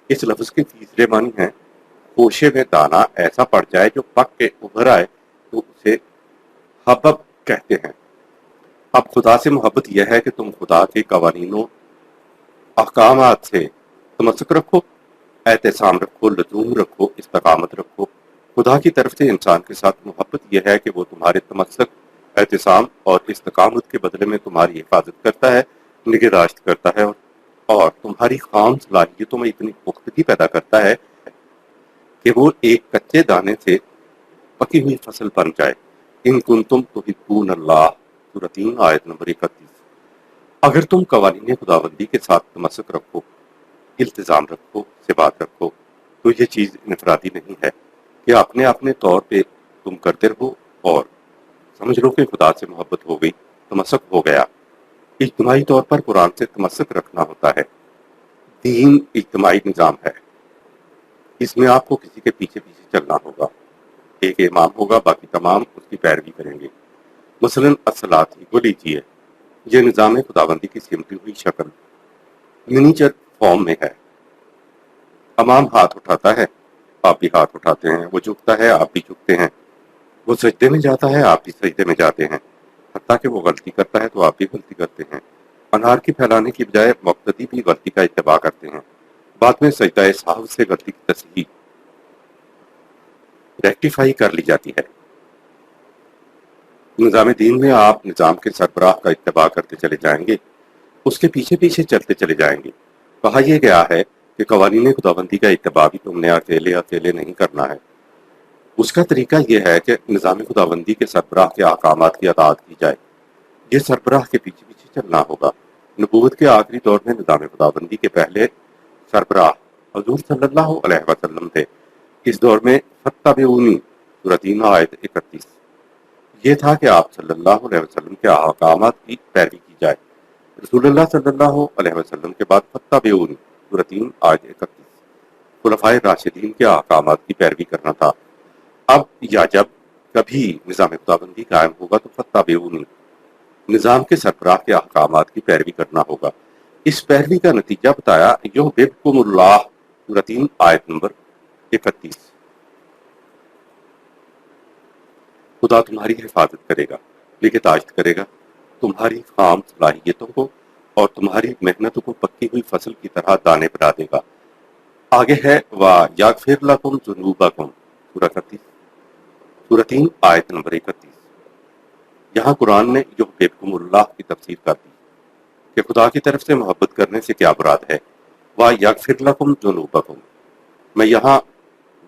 اس لفظ کے تیسرے معنی ہیں خوشے میں دانہ ایسا پڑ جائے جو پک کے ابھر آئے تو اسے حبب کہتے ہیں۔ اب خدا سے محبت یہ ہے کہ تم خدا کے قوانین و احکامات سے تمسک رکھو، اعتصام رکھو، لزوم رکھو، استقامت رکھو۔ خدا کی طرف سے انسان کے ساتھ محبت یہ ہے کہ وہ تمہارے تمسک، اعتصام اور استقامت کے بدلے میں تمہاری حفاظت کرتا ہے، نگہداشت کرتا ہے اور تمہاری خام صلاحیتوں میں اتنی پختگی پیدا کرتا ہے کہ وہ ایک کچے دانے سے پکی ہوئی فصل بن جائے۔ ان کنتم تحبون اللہ، سورۃ 3 آیت نمبر 31۔ اگر تم قوانین خداوندی کے ساتھ تمسک رکھو، التزام رکھو، ثبات رکھو، تو یہ چیز انفرادی نہیں ہے کہ اپنے طور پہ تم کرتے رہو اور سمجھ لو کہ خدا سے محبت ہو گئی، تمسک ہو گیا۔ اجتماعی طور پر قرآن سے تمسک رکھنا ہوتا ہے۔ دین اجتماعی نظام ہے، اس میں آپ کو کسی کے پیچھے پیچھے چلنا ہوگا۔ ایک امام ہوگا، باقی تمام اس کی پیروی کریں گے۔ مثلاً الصلاۃ ہی کو لیجیے، یہ نظام خداوندی کی سمٹی ہوئی شکل منیچر فارم میں ہے۔ امام ہاتھ اٹھاتا ہے، آپ بھی ہاتھ اٹھاتے ہیں، وہ جھکتا ہے، آپ بھی جھکتے ہیں، وہ سجدے میں جاتا ہے، آپ بھی سجدے میں جاتے ہیں، حتیٰ کہ وہ غلطی کرتا ہے تو آپ بھی غلطی کرتے ہیں۔ انار کی پھیلانے کی بجائے مقتدی بھی غلطی کا اتباع کرتے ہیں، بعد میں سجدہ سہو سے غلطی کی تصحیح۔ ریکٹیفائی کر لی جاتی ہے۔ نظام دین میں آپ نظام کے سربراہ کا اتباع کرتے چلے جائیں گے، اس کے پیچھے پیچھے چلتے چلے جائیں گے۔ کہا یہ گیا ہے کہ قوانین خداوندی کا اتباع بھی تم نے اکیلے نہیں کرنا ہے۔ اس کا طریقہ یہ ہے کہ نظام خداوندی کے سربراہ کے احکامات کی اطاعت کی جائے۔ یہ سربراہ کے پیچھے پیچھے چلنا ہوگا۔ نبوت کے آخری دور میں نظام خداوندی کے پہلے سربراہ حضور صلی اللہ علیہ وسلم تھے۔ اس دور میں فاتبعونی سورہ 3 آیت 31 یہ تھا کہ آپ صلی اللہ علیہ وسلم کے احکامات کی پیروی کی جائے۔ رسول اللہ صلی اللہ علیہ وسلم کے بعد فاتبعونی سورہ 3 آیت 31 خلفائے راشدین کے احکامات کی پیروی کرنا تھا۔ اب یا جب کبھی نظام خداوندی قائم ہوگا تو فاتبعونی نظام کے سربراہ کے احکامات کی پیروی کرنا ہوگا۔ اس پیروی کا نتیجہ بتایا یحببکم اللہ سورہ 3 آیت نمبر 31 خدا تمہاری حفاظت کرے گا، نگہداشت کرے گا، تمہاری خام صلاحیتوں کو اور تمہاری محنتوں کو پکی ہوئی فصل کی طرح دانے بنا دے گا۔ آگے ہے وَيَغْفِرْ لَكُمْ ذُنُوبَكُمْ سورہ 31 سورہ 3 آیت نمبر 31 یہاں قرآن نے یحببکم اللہ کی تفسیر کر دی کہ خدا کی طرف سے محبت کرنے سے کیا مراد ہے۔ وَيَغْفِرْ لَكُمْ ذُنُوبَكُمْ میں یہاں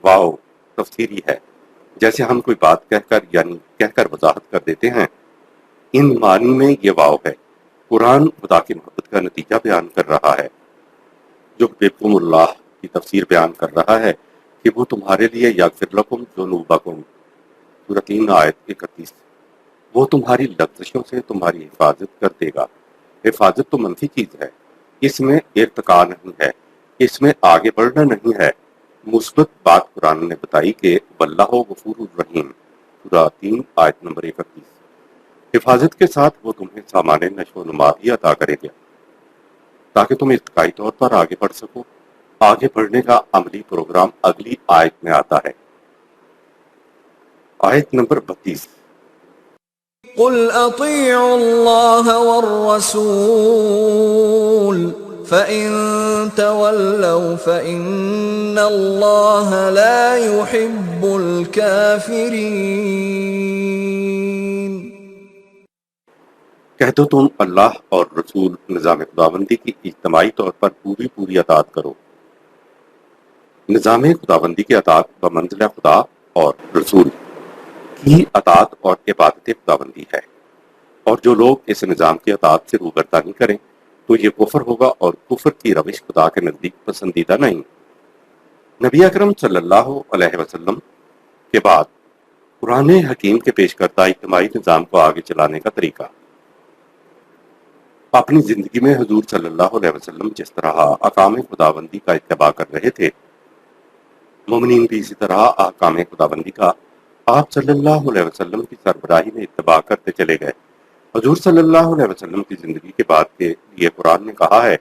واو تفسیری ہے، جیسے ہم کوئی بات کہہ کر وضاحت کر دیتے ہیں، ان معنی میں یہ واو ہے۔ قرآن خدا کی محبت کا نتیجہ بیان کر رہا ہے۔ یحببکم اللہ کی تفسیر بیان کر رہا ہے کہ وہ تمہارے لیے یغفر لکم ذنوبکم سورہ 3 آیت 31 وہ تمہاری لغزشوں سے تمہاری حفاظت کر دے گا۔ حفاظت تو منفی چیز ہے، اس میں ارتقاء نہیں ہے، اس میں آگے بڑھنا نہیں ہے۔ مثبت بات قرآن نے بتائی کہ واللہ غفور الرحیم سورہ 3 آیت نمبر 31 حفاظت کے ساتھ وہ تمہیں سامان نشو و نما بھی عطا کرے گا تاکہ تم ارتقائی طور پر آگے بڑھ سکو۔ آگے بڑھنے کا عملی پروگرام اگلی آیت میں آتا ہے، آیت نمبر 32 قل اطیعوا اللہ والرسول فإن تولوا فإن اللہ لا يحب الكافرین کہہ دو تم اللہ اور رسول نظام خداوندی کی اجتماعی طور پر پوری اطاعت کرو۔ نظام خداوندی کی اطاعت بمنزلہ خدا اور رسول کی اطاعت اور عبادت خداوندی ہے، اور جو لوگ اس نظام کی اطاعت سے روگردانی کریں تو یہ کفر ہوگا، اور کفر کی روش خدا کے نزدیک پسندیدہ نہیں۔ نبی اکرم صلی اللہ علیہ وسلم کے بعد قرآن حکیم کے پیش کردہ اجتماعی نظام کو آگے چلانے کا طریقہ۔ اپنی زندگی میں حضور صلی اللہ علیہ وسلم جس طرح احکام خداوندی کا اتباع کر رہے تھے، مومنین بھی اسی طرح احکام خداوندی کا آپ صلی اللہ علیہ وسلم کی سربراہی میں اتباع کرتے چلے گئے۔ حضور صلی اللہ علیہ وسلم کی زندگی کے بعد کے لیے قرآن نے کہا ہے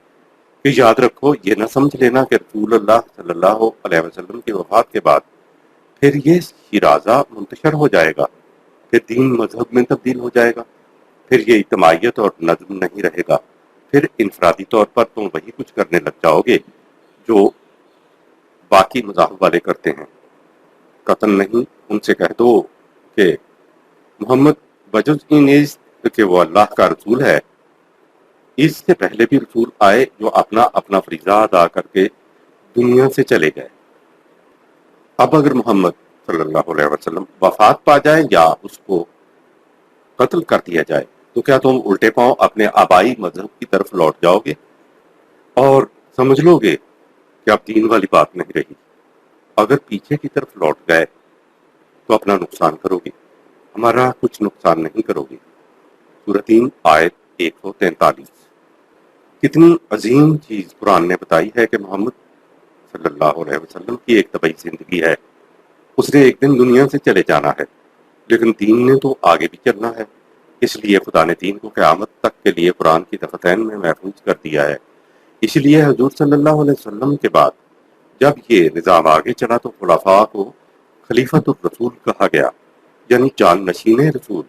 کہ یاد رکھو، یہ نہ سمجھ لینا کہ رسول اللہ صلی اللہ علیہ وسلم کی وفات کے بعد پھر یہ شیرازہ منتشر ہو جائے گا، پھر دین مذہب میں تبدیل ہو جائے گا، پھر یہ اجتماعیت اور نظم نہیں رہے گا، پھر انفرادی طور پر تم وہی کچھ کرنے لگ جاؤ گے جو باقی مذاہب والے کرتے ہیں۔ قطن نہیں، ان سے کہہ دو کہ محمد بجز ان کہ وہ اللہ کا رسول ہے، اس سے پہلے بھی رسول آئے جو اپنا اپنا فریضہ ادا کر کے دنیا سے چلے گئے۔ اب اگر محمد صلی اللہ علیہ وسلم وفات پا جائے یا اس کو قتل کر دیا جائے تو کیا تم الٹے پاؤں اپنے آبائی مذہب کی طرف لوٹ جاؤ گے اور سمجھ لو گے کہ اب دین والی بات نہیں رہی؟ اگر پیچھے کی طرف لوٹ گئے تو اپنا نقصان کرو گے، ہمارا کچھ نقصان نہیں کرو گے۔ سورہ 3 آیت 143 کتنی عظیم چیز قرآن نے بتائی ہے کہ محمد صلی اللہ علیہ وسلم کی ایک طبعی زندگی ہے، اس نے ایک دن دنیا سے چلے جانا ہے، لیکن دین نے تو آگے بھی چلنا ہے۔ اس لیے خدا نے دین کو قیامت تک کے لیے قرآن کی دفتین میں محفوظ کر دیا ہے۔ اس لیے حضور صلی اللہ علیہ وسلم کے بعد جب یہ نظام آگے چلا تو خلفاء کو خلیفۃ الرسول کہا گیا، یعنی جان نشین رسول۔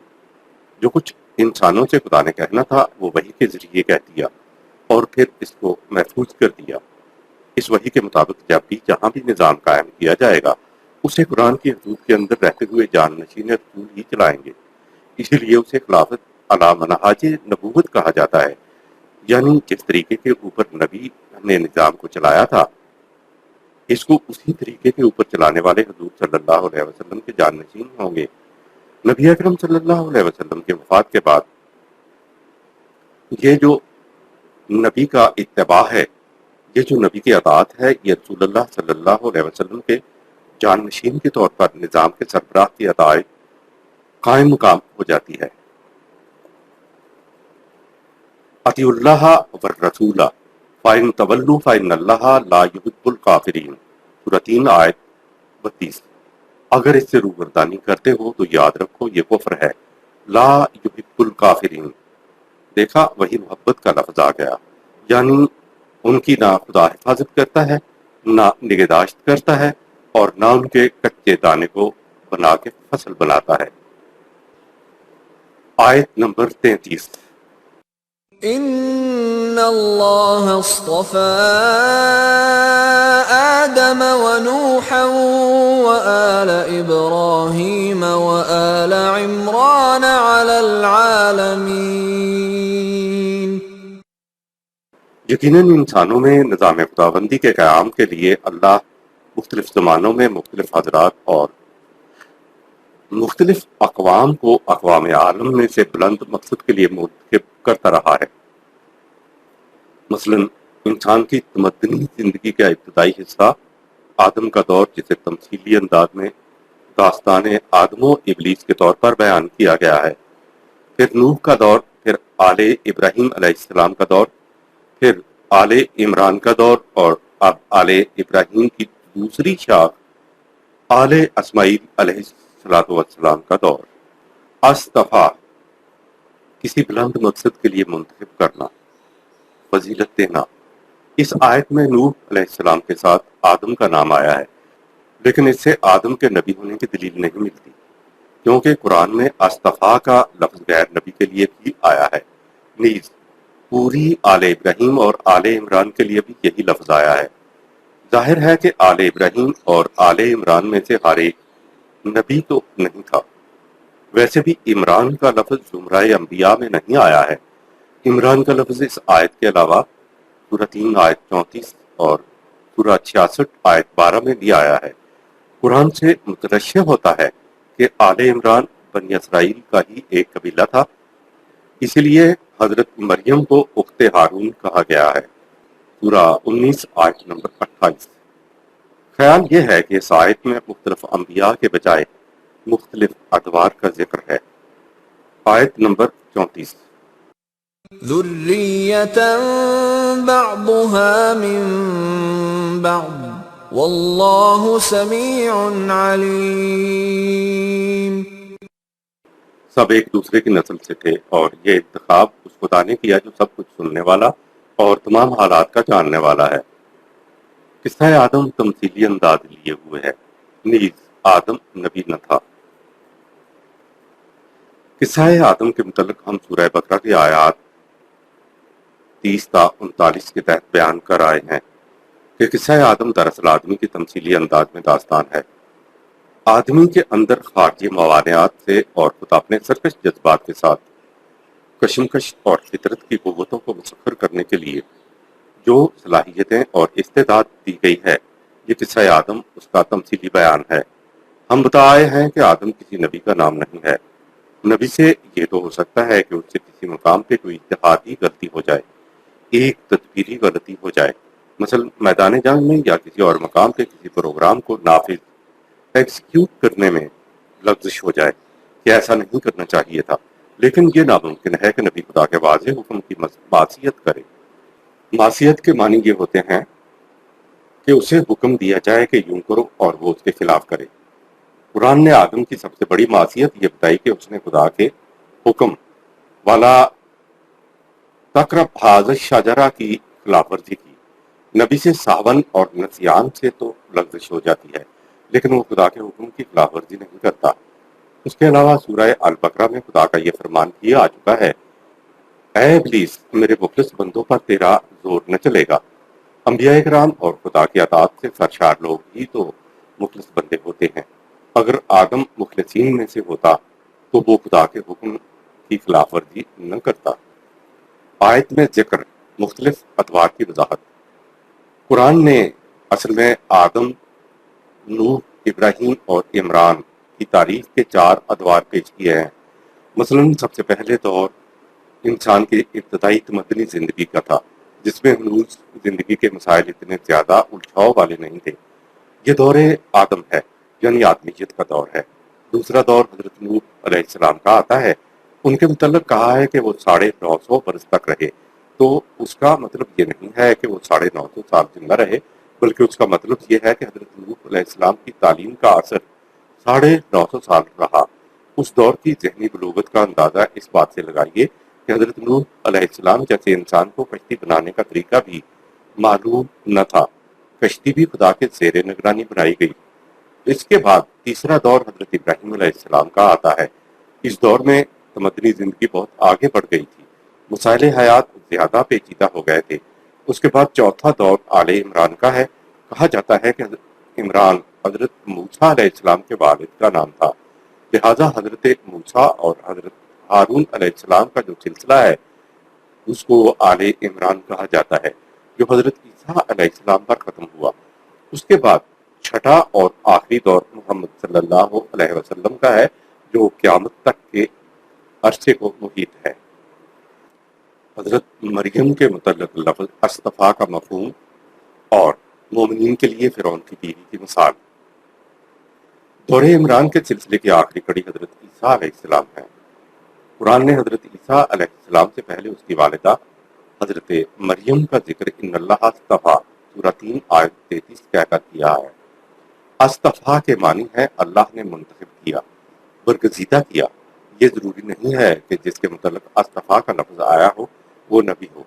جو کچھ انسانوں سے خدا نے کہنا تھا وہ وحی کے ذریعے کہہ دیا اور پھر اس کو محفوظ کر دیا۔ اس وحی کے مطابق جب بھی جہاں بھی نظام قائم کیا جائے گا اسے قرآن کی حدود کے اندر رہتے ہوئے جانشین رسول ہی چلائیں گے، اسی لیے اسے خلافت علی منہاج نبوت کہا جاتا ہے، یعنی جس طریقے کے اوپر نبی نے نظام کو چلایا تھا اس کو اسی طریقے کے اوپر چلانے والے حضور صلی اللہ علیہ وسلم کے جانشین ہوں گے۔ نبی اکرم صلی اللہ علیہ وسلم کے وفات کے بعد یہ جو نبی کا اتباع ہے، یہ جو نبی کی اطاعت ہے، یہ رسول اللہ صلی اللہ علیہ وسلم کے جانشین کے طور پر نظام کے سربراہ کی اطاعت قائم مقام ہو جاتی ہے۔ اطیعوا اللہ والرسول فإن تولوا فإن اللہ لا يحب الکافرین، سورہ 3 آیت 32۔ اگر اس سے روبردانی کرتے ہو تو یاد رکھو یہ کفر ہے، لا يحب الکافرین، دیکھا وہی محبت کا لفظ آ گیا، یعنی ان کی نہ خدا حفاظت کرتا ہے، نہ نگہداشت کرتا ہے، اور نہ ان کے کچے دانے کو بنا کے فصل بناتا ہے۔ آیت نمبر 33۔ ان اللہ اصطفى آدم ونوحا وآل ابراہیم وآل عمران علی العالمین۔ یقیناً انسانوں میں نظام خداوندی کے قیام کے لیے اللہ مختلف زمانوں میں مختلف حضرات اور مختلف اقوام کو اقوام عالم میں سے بلند مقصد کے لیے منتخب کرتا رہا ہے۔ مثلا انسان کی تمدنی زندگی کا ابتدائی حصہ آدم کا دور، جسے تمثیلی انداز میں داستان آدم و ابلیس کے طور پر بیان کیا گیا ہے، پھر نوح کا دور، پھر آل ابراہیم علیہ السلام کا دور، پھر آل عمران کا دور، اور اب آل ابراہیم کی دوسری شاخ آل اسماعیل علیہ السلام کا دور۔ اصطفیٰ، کسی بلند مقصد کے لیے منتخب کرنا، فضیلت دینا۔ اس آیت میں نوح علیہ السلام کے ساتھ آدم کا نام آیا ہے، لیکن اس سے آدم کے نبی ہونے کی دلیل نہیں ملتی، کیونکہ قرآن میں اصطفیٰ کا لفظ غیر نبی کے لیے بھی آیا ہے، نیز پوری آل ابراہیم اور آل عمران کے لیے بھی یہی لفظ آیا ہے۔ ظاہر ہے کہ آل ابراہیم اور آل عمران میں سے ہر ایک نبی تو نہیں تھا۔ ویسے بھی عمران کا لفظ زمرہ انبیاء میں نہیں آیا ہے۔ عمران کا لفظ اس آیت کے علاوہ سورہ 3 آیت 34 اور سورہ 66 آیت 12 میں بھی آیا ہے۔ قرآن سے مترشح ہوتا ہے کہ آل عمران بنی اسرائیل کا ہی ایک قبیلہ تھا، اسی لیے حضرت مریم کو اخت ہارون کہا گیا ہے، سورہ 19 آیت نمبر 28۔ خیال یہ ہے کہ اس آیت میں مختلف انبیاء کے بجائے مختلف ادوار کا ذکر ہے۔ آیت نمبر 34۔ ذریۃ بعضها من بعض واللہ سمیع علیم۔ سب ایک دوسرے کی نسل سے تھے، اور یہ انتخاب اس خدا نے کیا جو سب کچھ سننے والا اور تمام حالات کا جاننے والا ہے۔ قصہ آدم تمثیلی انداز لیے ہوئے ہے، نیز آدم نبی نہ تھا۔ قصہ آدم کے متعلق ہم سورہ بقرہ کی آیات 30 تا 39 کے تحت بیان کر آئے ہیں کہ قصہ آدم دراصل آدمی کی تمثیلی انداز میں داستان ہے۔ آدمی کے اندر خارجی موانعات سے اور خود اپنے سرکش جذبات کے ساتھ کشمکش اور فطرت کی قوتوں کو مسخر کرنے کے لیے جو صلاحیتیں اور استعداد دی گئی ہے، یہ قصہ آدم اس کا تمثیلی بیان ہے۔ ہم بتائے ہیں کہ آدم کسی نبی کا نام نہیں ہے۔ نبی سے یہ تو ہو سکتا ہے کہ اس سے کسی مقام پہ کوئی اتحادی غلطی ہو جائے، ایک تدبیری غلطی ہو جائے، مثلا میدان جنگ میں یا کسی اور مقام پہ کسی پروگرام کو نافذ ایکسیکیوٹ کرنے میں لغزش ہو جائے کہ ایسا نہیں کرنا چاہیے تھا، لیکن یہ ناممکن ہے کہ نبی خدا کے واضح حکم کی معصیت کرے۔ معصیت کے معنی یہ ہوتے ہیں کہ اسے حکم دیا جائے کہ یوں کرو اور وہ اس کے خلاف کرے۔ قرآن نے آدم کی سب سے بڑی معصیت یہ بتائی کہ اس نے خدا کے حکم والا تقرب ھذا الشجرہ کی خلاف ورزی کی۔ نبی سے ساون اور نسیان سے تو لغزش ہو جاتی ہے، لیکن وہ خدا کے حکم کی خلاف ورزی نہیں کرتا۔ اس کے علاوہ سورہ البقرہ میں خدا کا یہ فرمان کیا آ چکا ہے، اے ابلیس، میرے مخلص بندوں پر تیرا زور نہ چلے گا۔ انبیاء کرام اور خدا کی اطاعت سے سرشار لوگ ہی تو مخلص بندے ہوتے ہیں۔ اگر آدم مخلصین میں سے ہوتا تو وہ خدا کے حکم کی خلاف ورزی نہ کرتا۔ آیت میں ذکر مختلف ادوار کی وضاحت۔ قرآن نے اصل میں آدم، نوح، ابراہیم اور عمران کی تاریخ کے 4 ادوار پیش کیے ہیں۔ مثلاً سب سے پہلے دور انسان کی ابتدائی تمدنی زندگی کا تھا، جس میں ہنوز زندگی کے مسائل اتنے زیادہ الجھاؤ والے نہیں تھے۔ یہ دور آدم ہے، یعنی آدمیت کا دور ہے۔ دوسرا دور حضرت نوح علیہ السلام کا آتا ہے۔ ان کے متعلق کہا ہے کہ وہ 950 برس تک رہے، تو اس کا مطلب یہ نہیں ہے کہ وہ 950 سال زندہ رہے، بلکہ اس کا مطلب یہ ہے کہ حضرت نوح علیہ السلام کی تعلیم کا اثر 950 سال رہا۔ اس دور کی ذہنی بلوغت کا اندازہ اس بات سے لگائیے کہ حضرت نوح علیہ السلام جیسے انسان کو کشتی بنانے کا طریقہ بھی معلوم نہ تھا۔ کشتی بھی خدا کے زیر نگرانی بنائی گئی۔ اس کے بعد تیسرا دور حضرت ابراہیم علیہ السلام کا آتا ہے۔ اس دور میں تمدنی زندگی بہت آگے بڑھ گئی تھی، مسائل حیات زیادہ پیچیدہ ہو گئے تھے۔ اس کے بعد چوتھا دور آل عمران کا ہے۔ کہا جاتا ہے کہ حضرت عمران حضرت موسیٰ علیہ السلام کے والد کا نام تھا، لہٰذا حضرت موسیٰ اور حضرت ہارون علیہ السلام کا جو سلسلہ ہے اس کو آل عمران کہا جاتا ہے، جو حضرت عیسیٰ علیہ السلام پر ختم ہوا۔ اس کے بعد چھٹا اور آخری دور محمد صلی اللہ علیہ وسلم کا ہے، جو قیامت تک کے عرصے کو محیط ہے۔ حضرت مریم کے متعلق لفظ اصطفیٰ کا مفہوم اور مومنین کے لیے فرعون کی بیوی کی مثال۔ دور عمران کے سلسلے کی آخری کڑی حضرت عیسیٰ علیہ السلام ہے۔ قرآن نے حضرت عیسیٰ علیہ السلام سے پہلے اس کی والدہ حضرت مریم کا ذکر ان اللہ اصطفیٰ سورہ 3 آیت 33 کہہ کر کیا ہے۔ اصطفیٰ کے معنی ہے اللہ نے منتخب کیا، برگزیدہ کیا۔ یہ ضروری نہیں ہے کہ جس کے متعلق اصطفیٰ کا لفظ آیا ہو وہ نبی ہو۔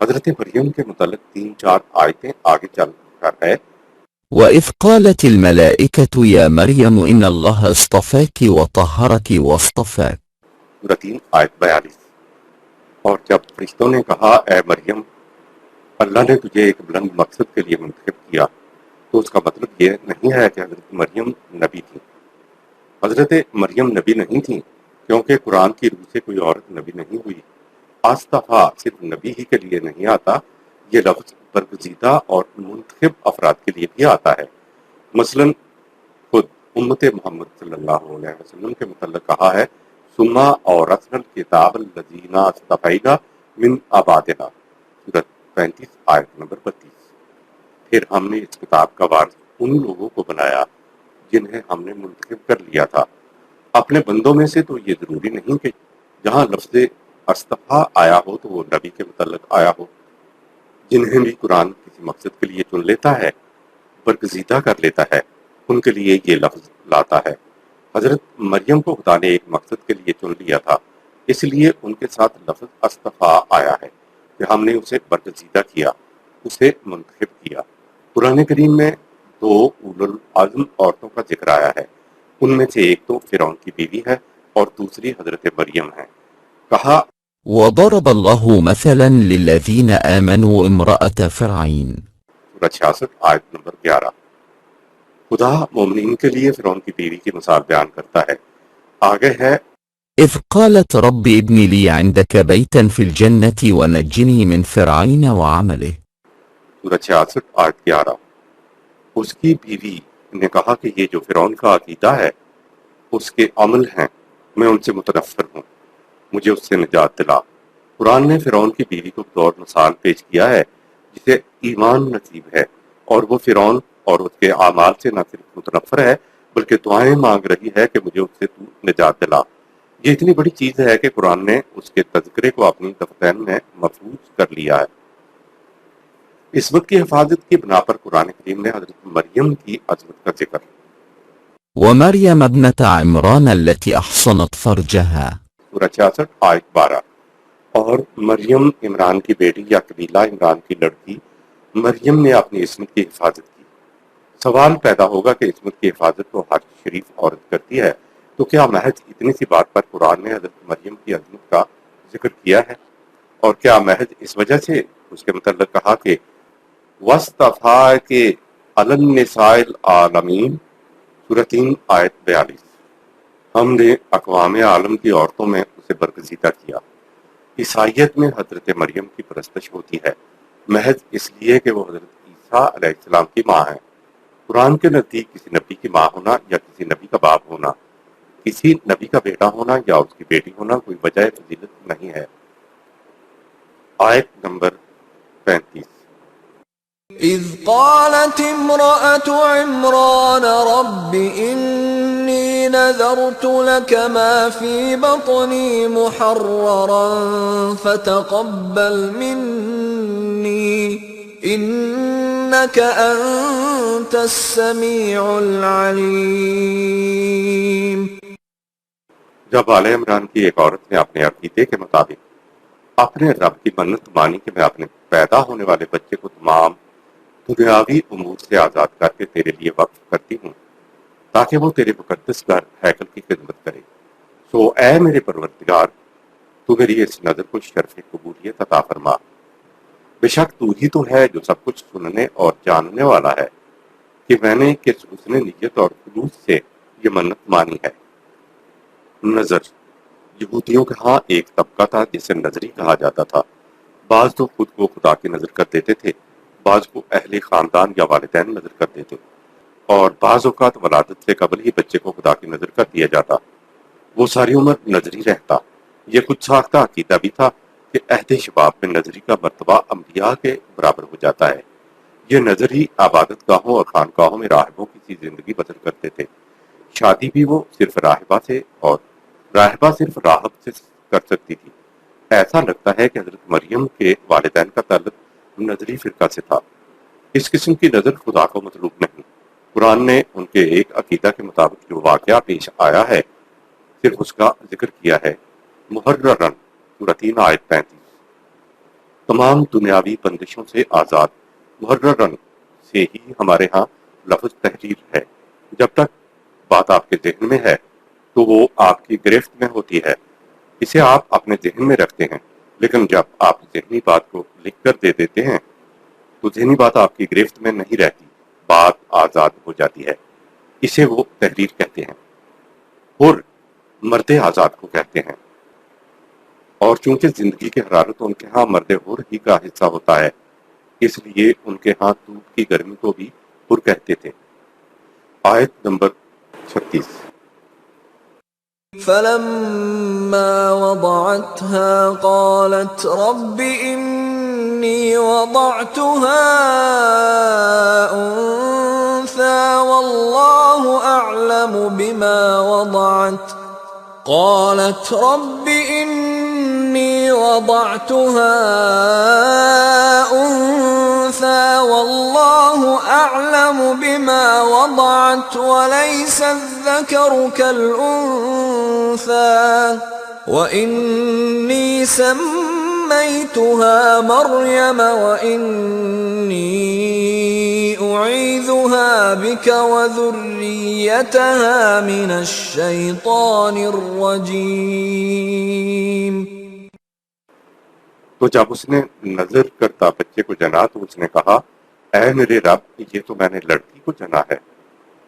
حضرت مریم کے متعلق 3-4 آیتیں آگے چل کر ہے۔ وإذ قالت الملائكة يا مريم إن الله اصطفاك وطهرك واصطفاك سورہ 3 آیت 42۔ اور جب فرشتوں نے کہا اے مریم اللہ نے تجھے ایک بلند مقصد کے لیے منتخب کیا، تو اس کا مطلب یہ نہیں ہے کہ حضرت مریم نبی تھی۔ حضرت مریم نبی نہیں تھی، کیونکہ قرآن کی روح سے کوئی عورت نبی نہیں ہوئی۔ اصطفیٰ صرف نبی ہی کے لیے نہیں آتا، یہ لفظ برگزیدہ اور منتخب افراد کے لیے بھی آتا ہے۔ مثلاً خود امت محمد صلی اللہ علیہ وسلم کے متعلق کہا ہے ثم اورثنا الکتاب الذین اصطفینا من عبادنا، سورۃ 35 آیت نمبر 32۔ پھر ہم نے اس کتاب کا وارث ان لوگوں کو بنایا جنہیں ہم نے منتخب کر لیا تھا اپنے بندوں میں سے۔ تو یہ ضروری نہیں کہ جہاں لفظ اصطفیٰ آیا ہو تو وہ نبی کے متعلق آیا ہو۔ جنہیں بھی قرآن کسی مقصد کے لیے چن لیتا ہے، برگزیدہ کر لیتا ہے، ان کے لیے یہ لفظ لاتا ہے۔ حضرت مریم کو خدا نے ایک مقصد کے لیے چن لیا تھا، اس لیے ان کے ساتھ لفظ اصطفیٰ آیا ہے کہ ہم نے اسے برگزیدہ کیا، اسے منتخب کیا۔ قرآن کریم میں 2 اولو العزم عورتوں کا ذکر آیا ہے، ان میں سے ایک تو فرعون کی بیوی ہے اور دوسری حضرت مریم ہے۔ کہا وضرب الله مثلا للذين آمنوا امرأة فرعون سورہ 66 آیت نمبر 11۔ خدا مومنین کے لیے فرعون کی بیوی کی مثال بیان کرتا ہے۔ آگے ہے إذ قالت رب ابن لي عندك بيتا في الجنة ونجني من فرعون وعمله سورہ 66 آیت 11۔ اس کی بیوی نے کہا کہ یہ جو فرعون کا عقیدہ ہے، اس کے عمل ہیں، میں ان سے متنفر ہوں، مجھے اس سے نجات دلا۔ قرآن نے فرعون کی بیوی کو بطور مثال پیش کیا ہے جسے ایمان نصیب ہے، اور وہ فرعون اور اس کے اعمال سے نہ صرف متنفر ہے بلکہ دعائیں مانگ رہی ہے کہ مجھے اس سے تو نجات دلا۔ یہ اتنی بڑی چیز ہے کہ قرآن نے اس کے تذکرے کو اپنی دفتین میں محفوظ کر لیا ہے۔ عصمت کی حفاظت کی بنا پر قرآن کریم نے حضرت مریم کی عظمت کا ذکر ومريم ابنة عمران التي أحصنت فرجها سورہ 66 آیت 12۔ اور مریم عمران کی بیٹی یا قبیلہ عمران کی لڑکی مریم نے اپنی عصمت کی حفاظت کی۔ سوال پیدا ہوگا کہ عصمت کی حفاظت تو ہر شریف عورت کرتی ہے، تو کیا محض اتنی سی بات پر قرآن نے حضرت مریم کی عظمت کا ذکر کیا ہے؟ اور کیا محض اس وجہ سے اس کے متعلق کہا کہ وَاصْطَفَاكِ عَلَى النِّسَاءِ الْعَالَمِينَ، سورہ 3 آیت 42۔ ہم نے اقوام عالم کی عورتوں میں اسے برگزیدہ کیا۔ عیسائیت میں حضرت مریم کی پرستش ہوتی ہے محض اس لیے کہ وہ حضرت عیسیٰ علیہ السلام کی ماں ہیں۔ قرآن کے نزدیک کسی نبی کی ماں ہونا یا کسی نبی کا باپ ہونا، کسی نبی کا بیٹا ہونا یا اس کی بیٹی ہونا کوئی وجہ فضیلت نہیں ہے۔ آیت نمبر 35۔ إذ قالت امرأة عمران رب إني نذرت لك ما في بطني محررا فتقبل مني إنك أنت السميع العليم۔ جب آل عمران کی ایک عورت نے اپنے عقیدے کے مطابق اپنے رب کی منت مانی کہ میں اپنے پیدا ہونے والے بچے کو تمام دنیاوی امور سے آزاد کر کے تیرے لیے وقف کرتی ہوں تاکہ وہ تیرے مقدس گھر ہیکل کی خدمت کرے، سو اے میرے پروردگار تو میری اس نظر کو شرف قبولیت عطا فرما۔ بے شک تو ہی تو ہے جو سب کچھ سننے اور جاننے والا ہے کہ میں نے کس حسن نیت اور خلوص سے یہ منت مانی ہے۔ نظر یہودیوں کے ہاں ایک طبقہ تھا جسے نظری کہا جاتا تھا۔ بعض تو خود کو خدا کی نظر کر دیتے تھے، بعض کو اہل خاندان یا والدین نظر کر دیتے، اور بعض اوقات ولادت سے قبل ہی بچے کو خدا کی نظر کر دیا جاتا۔ وہ ساری عمر نظری رہتا۔ یہ خود ساختہ عقیدہ بھی تھا کہ عہد شباب میں نظری کا مرتبہ انبیاء کے برابر ہو جاتا ہے۔ یہ نظری عبادت گاہوں اور خانقاہوں میں راہبوں کی سی زندگی بسر کرتے تھے۔ شادی بھی وہ صرف راہبہ سے اور راہبہ صرف راہب سے کر سکتی تھی۔ ایسا لگتا ہے کہ حضرت مریم کے والدین کا تعلق نظری فرقہ سے تھا۔ اس قسم کی نظر خدا کو مطلوب نہیں۔ قرآن نے ان کے ایک عقیدہ کے مطابق جو واقعہ پیش آیا ہے صرف اس کا ذکر کیا ہے۔ محررن سورہ 3 آیت 35۔ تمام دنیاوی بندشوں سے آزاد، محررن سے ہی ہمارے ہاں لفظ تحریر ہے۔ جب تک بات آپ کے ذہن میں ہے تو وہ آپ کی گرفت میں ہوتی ہے، اسے آپ اپنے ذہن میں رکھتے ہیں، لیکن جب آپ ذہنی بات کو لکھ کر دے دیتے ہیں تو ذہنی بات آپ کی گرفت میں نہیں رہتی، بات آزاد ہو جاتی ہے۔ اسے وہ تحریر کہتے ہیں۔ حر مرد آزاد کو کہتے ہیں، اور چونکہ زندگی کی حرارت ان کے ہاں مرد حر ہی کا حصہ ہوتا ہے اس لیے ان کے ہاں دودھ کی گرمی کو بھی حر کہتے تھے۔ آیت نمبر 36۔ فلما وضعتها قالت رب إني وضعتها أنثى والله أعلم بما وضعت قالت رب إني وضعتها أنثى والله أعلم بما وضعت وليس الذكر كالأنثى وإني سميتها مريم وإني أعيذها بك وذريتها من الشيطان الرجيم۔ تو جب اس نے نظر کرتا بچے کو جنا تو اس نے کہا اے میرے رب یہ تو میں نے لڑکی کو جنا ہے،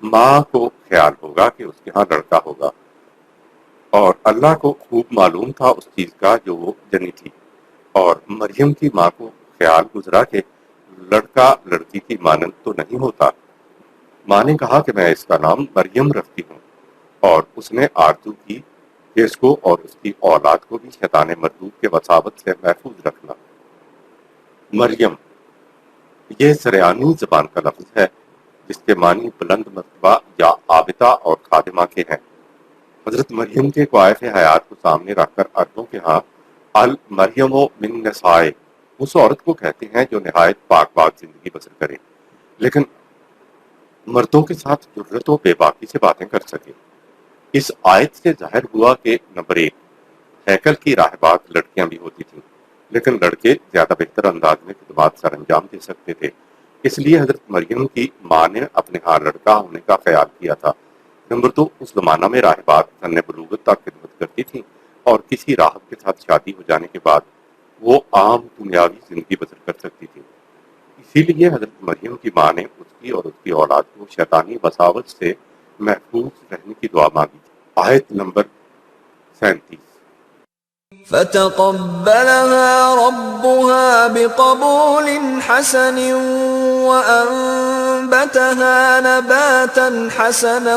ماں کو خیال ہوگا کہ اس کے ہاں لڑکا ہوگا، اور اللہ کو خوب معلوم تھا اس چیز کا جو وہ جنی تھی، اور مریم کی ماں کو خیال گزرا کہ لڑکا لڑکی کی مانند تو نہیں ہوتا۔ ماں نے کہا کہ میں اس کا نام مریم رکھتی ہوں، اور اس نے آرزو کی کہ اس کو اور اس کی اولاد کو بھی شیطان مردود کے وساوت سے محفوظ رکھنا۔ مریم یہ سریانی زبان کا لفظ ہے جس کے معنی بلند مرتبہ یا عابدہ اور خادمہ کے ہیں۔ حضرت مریم کے کوائف حیات کو سامنے رکھ کر عربوں کے ہاں المریم من نسائے اس عورت کو کہتے ہیں جو نہایت پاک باک زندگی بسر کرے لیکن مردوں کے ساتھ جرت و بے باکی سے باتیں کر سکے۔ اس آیت سے ظاہر ہوا کہ نمبر 1 ہیکل کی راہبات لڑکیاں بھی ہوتی تھیں لیکن لڑکے زیادہ بہتر انداز میں خدمات سر انجام دے سکتے تھے، اس لیے حضرت مریم کی ماں نے اپنے ہاں لڑکا ہونے کا خیال کیا تھا۔ نمبر 2 اس زمانہ میں راہبات سن بلوغت تک خدمت کرتی تھیں اور کسی راہب کے ساتھ شادی ہو جانے کے بعد وہ عام دنیاوی زندگی بسر کر سکتی تھی، اسی لیے حضرت مریم کی ماں نے اس کی اور اس کی اولاد کو شیطانی وساوت سے محفوظ رہنے کی دعا مانگی تھی۔ آیت نمبر 37۔ فتقبلها ربها بقبول حسن وأنبتها نباتا حسنا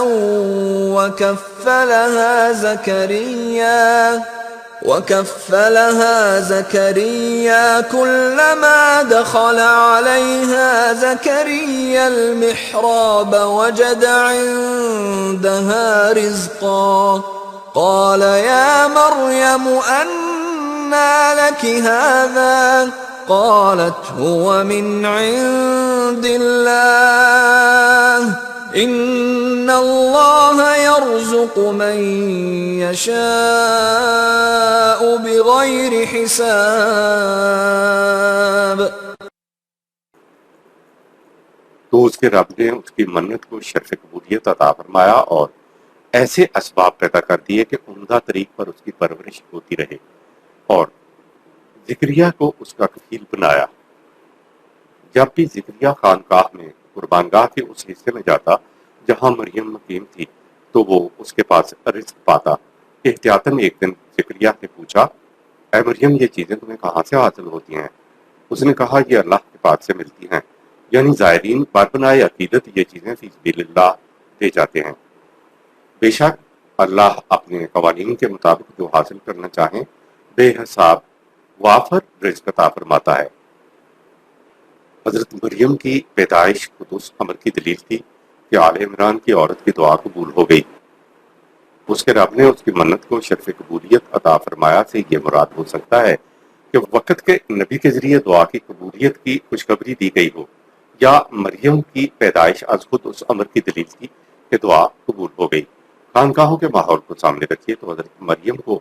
وكفلها زكريا كلما دخل عليها زكريا المحراب وجد عندها رزقا قال يا مريم أنى لك هذا قالت هو من عند الله إن الله يرزق من يشاء بغير حساب۔ تو اس کے رب نے اس کی منت کو شرف قبولیت عطا فرمایا اور ایسے اسباب پیدا کر دیے کہ عمدہ طریق پر اس کی پرورش ہوتی رہے، اور زکریا کو اس کا کفیل بنایا۔ جب بھی زکریا خانقاہ میں قربانگاہ کے اس حصے میں جاتا جہاں مریم مقیم تھی تو وہ اس کے پاس رزق پاتا۔ احتیاطاً ایک دن زکریا سے پوچھا، اے مریم یہ چیزیں تمہیں کہاں سے حاصل ہوتی ہیں؟ اس نے کہا یہ اللہ کے پاس سے ملتی ہیں، یعنی زائرین باربنائے عقیدت یہ چیزیں فی سبیل اللہ دے جاتے ہیں۔ بے شک اللہ اپنے قوانین کے مطابق جو حاصل کرنا چاہیں بے حساب وافر رزق عطا فرماتا ہے۔ حضرت مریم کی پیدائش خود اس امر کی دلیل تھی کہ آل عمران کی عورت کی دعا قبول ہو گئی۔ اس کے رب نے اس کی منت کو شرف قبولیت عطا فرمایا سے یہ مراد ہو سکتا ہے کہ وقت کے نبی کے ذریعے دعا کی قبولیت کی خوشخبری دی گئی ہو، یا مریم کی پیدائش از خود اس امر کی دلیل تھی کہ دعا قبول ہو گئی۔ خانقاہوں کے ماحول کو سامنے رکھیے تو حضرت مریم کو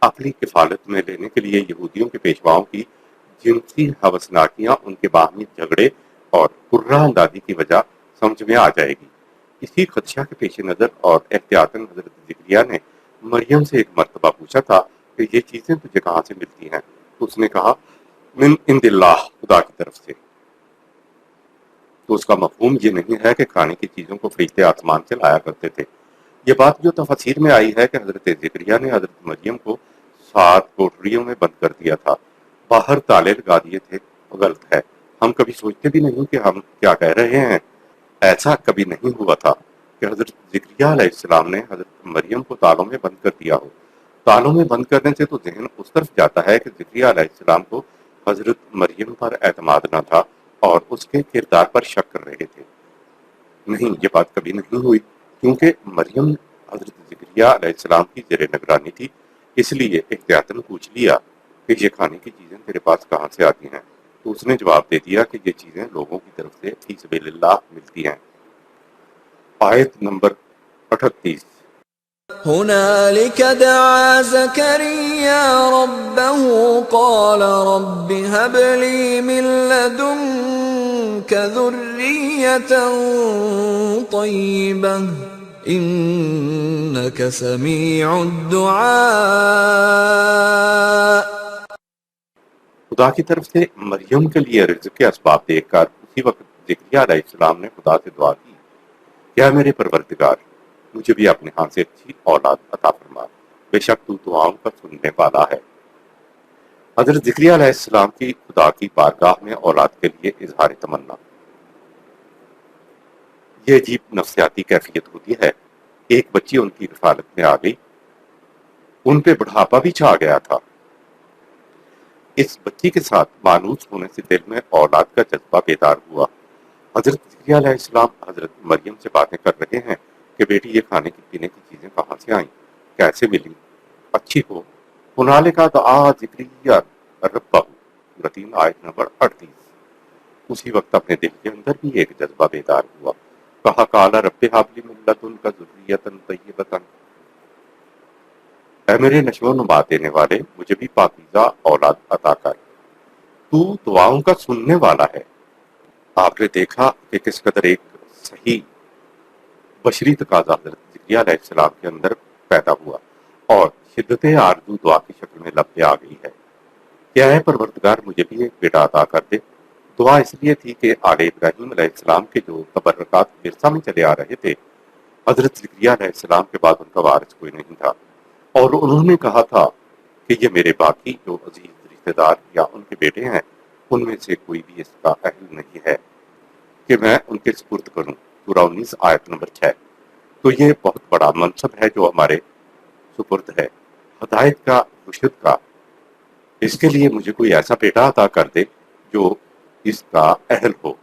اپنی کفالت میں لینے کے لیے یہودیوں کے پیشواؤں کی جنسی حوثناکیاں، ان کے باہمی جھگڑے اور قرہ اندازی کی وجہ سمجھ میں آ جائے گی۔ اسی خدشہ کے پیش نظر اور احتیاطاً حضرت زکریا نے مریم سے ایک مرتبہ پوچھا تھا کہ یہ چیزیں تجھے کہاں سے ملتی ہیں؟ تو اس نے کہا من عند اللہ، خدا کی طرف سے۔ تو اس کا مفہوم یہ نہیں ہے کہ کھانے کی چیزوں کو فرشتے آسمان سے لایا کرتے تھے۔ یہ بات جو تفسیر میں آئی ہے کہ حضرت زکریا نے حضرت مریم کو 7 کوٹریوں میں بند کر دیا تھا، باہر تالے لگا دیے تھے، وہ غلط ہے۔ ہم کبھی سوچتے بھی نہیں کہ ہم کیا کہہ رہے ہیں۔ ایسا کبھی نہیں ہوا تھا کہ حضرت زکریا علیہ السلام نے حضرت مریم کو تالوں میں بند کر دیا ہو۔ تالوں میں بند کرنے سے تو ذہن اس طرف جاتا ہے کہ زکریا علیہ السلام کو حضرت مریم پر اعتماد نہ تھا اور اس کے کردار پر شک کر رہے تھے۔ نہیں، یہ بات کبھی نہیں ہوئی، کیونکہ مریم حضرت زکریا علیہ السلام کی زیر نگرانی تھی، اس لیے احتیاطاً پوچھ لیا کہ یہ کھانے کی چیزیں تیرے پاس کہاں سے آتی ہیں؟ تو اس نے جواب دے دیا کہ یہ چیزیں لوگوں کی طرف سے فی سبیل اللہ ملتی ہیں۔ آیت نمبر 38۔ هنالك دعا زكريا ربه قال رب هب لي من لدنك ذرية طيبة إنك سميع الدعاء۔ خدا کی طرف سے مریم کے لیے رزق کے اسباب دیکھ کر اسی وقت زکریا علیہ السلام نے خدا سے دعا کی، کیا میرے پروردگار مجھے بھی اپنے ہاتھ سے اچھی اولاد عطا فرما، بے شک تو دعاؤں کا سننے والا ہے۔ حضرت زکریا علیہ السلام کی خدا کی بارگاہ میں اولاد کے لیے اظہار تمنا، یہ عجیب نفسیاتی کیفیت ہوتی ہے۔ ایک بچی ان کی کفالت میں آ گئی، ان پہ بڑھاپا بھی چھا گیا تھا۔ اس بچی کے ساتھ مانوس ہونے سے دل میں اولاد کا جذبہ بیدار ہوا۔ حضرت زکریا علیہ السلام حضرت مریم سے باتیں کر رہے ہیں کہ بیٹی یہ کھانے کی پینے کی چیزیں کہاں سے آئیں، کیسے ملی، اچھی ہو۔ ہنالک دعا زکریا ربہ، سورۃ 3 آیت نمبر 38۔ اسی وقت اپنے دل کے اندر بھی ایک جذبہ بیدار ہوا، کہا قال رب ہب لی من لدنک ذریۃ طیبۃ، اے میرے نشو و نما دینے والے مجھے بھی پاکیزہ اولاد عطا کر، تو دعاؤں کا سننے والا ہے۔ آپ نے دیکھا کہ کس قدر ایک صحیح بشری تقاضا حضرت زکریا علیہ السلام کے اندر پیدا ہوا اور شدت آرزو دعا کی شکل میں لب پہ آ گئی ہے کہ اے پروردگار مجھے بھی ایک بیٹا عطا کر دے۔ دعا اس لیے تھی کہ آل ابراہیم علیہ السلام کے جو تبرکات ورثہ میں چلے آ رہے تھے حضرت زکریا علیہ السلام کے بعد ان کا وارث کوئی نہیں تھا، اور انہوں نے کہا تھا کہ یہ میرے باقی جو عزیز رشتہ دار یا ان کے بیٹے ہیں ان میں سے کوئی بھی اس کا اہل نہیں ہے کہ میں ان کے سپرد کروں۔ سورہ 19 آیت نمبر 6۔ تو یہ بہت بڑا منصب ہے جو ہمارے سپرد ہے، ہدایت کا، رشد کا۔ اس کے لیے مجھے کوئی ایسا بیٹا عطا کر دے جو اس کا اہل ہو۔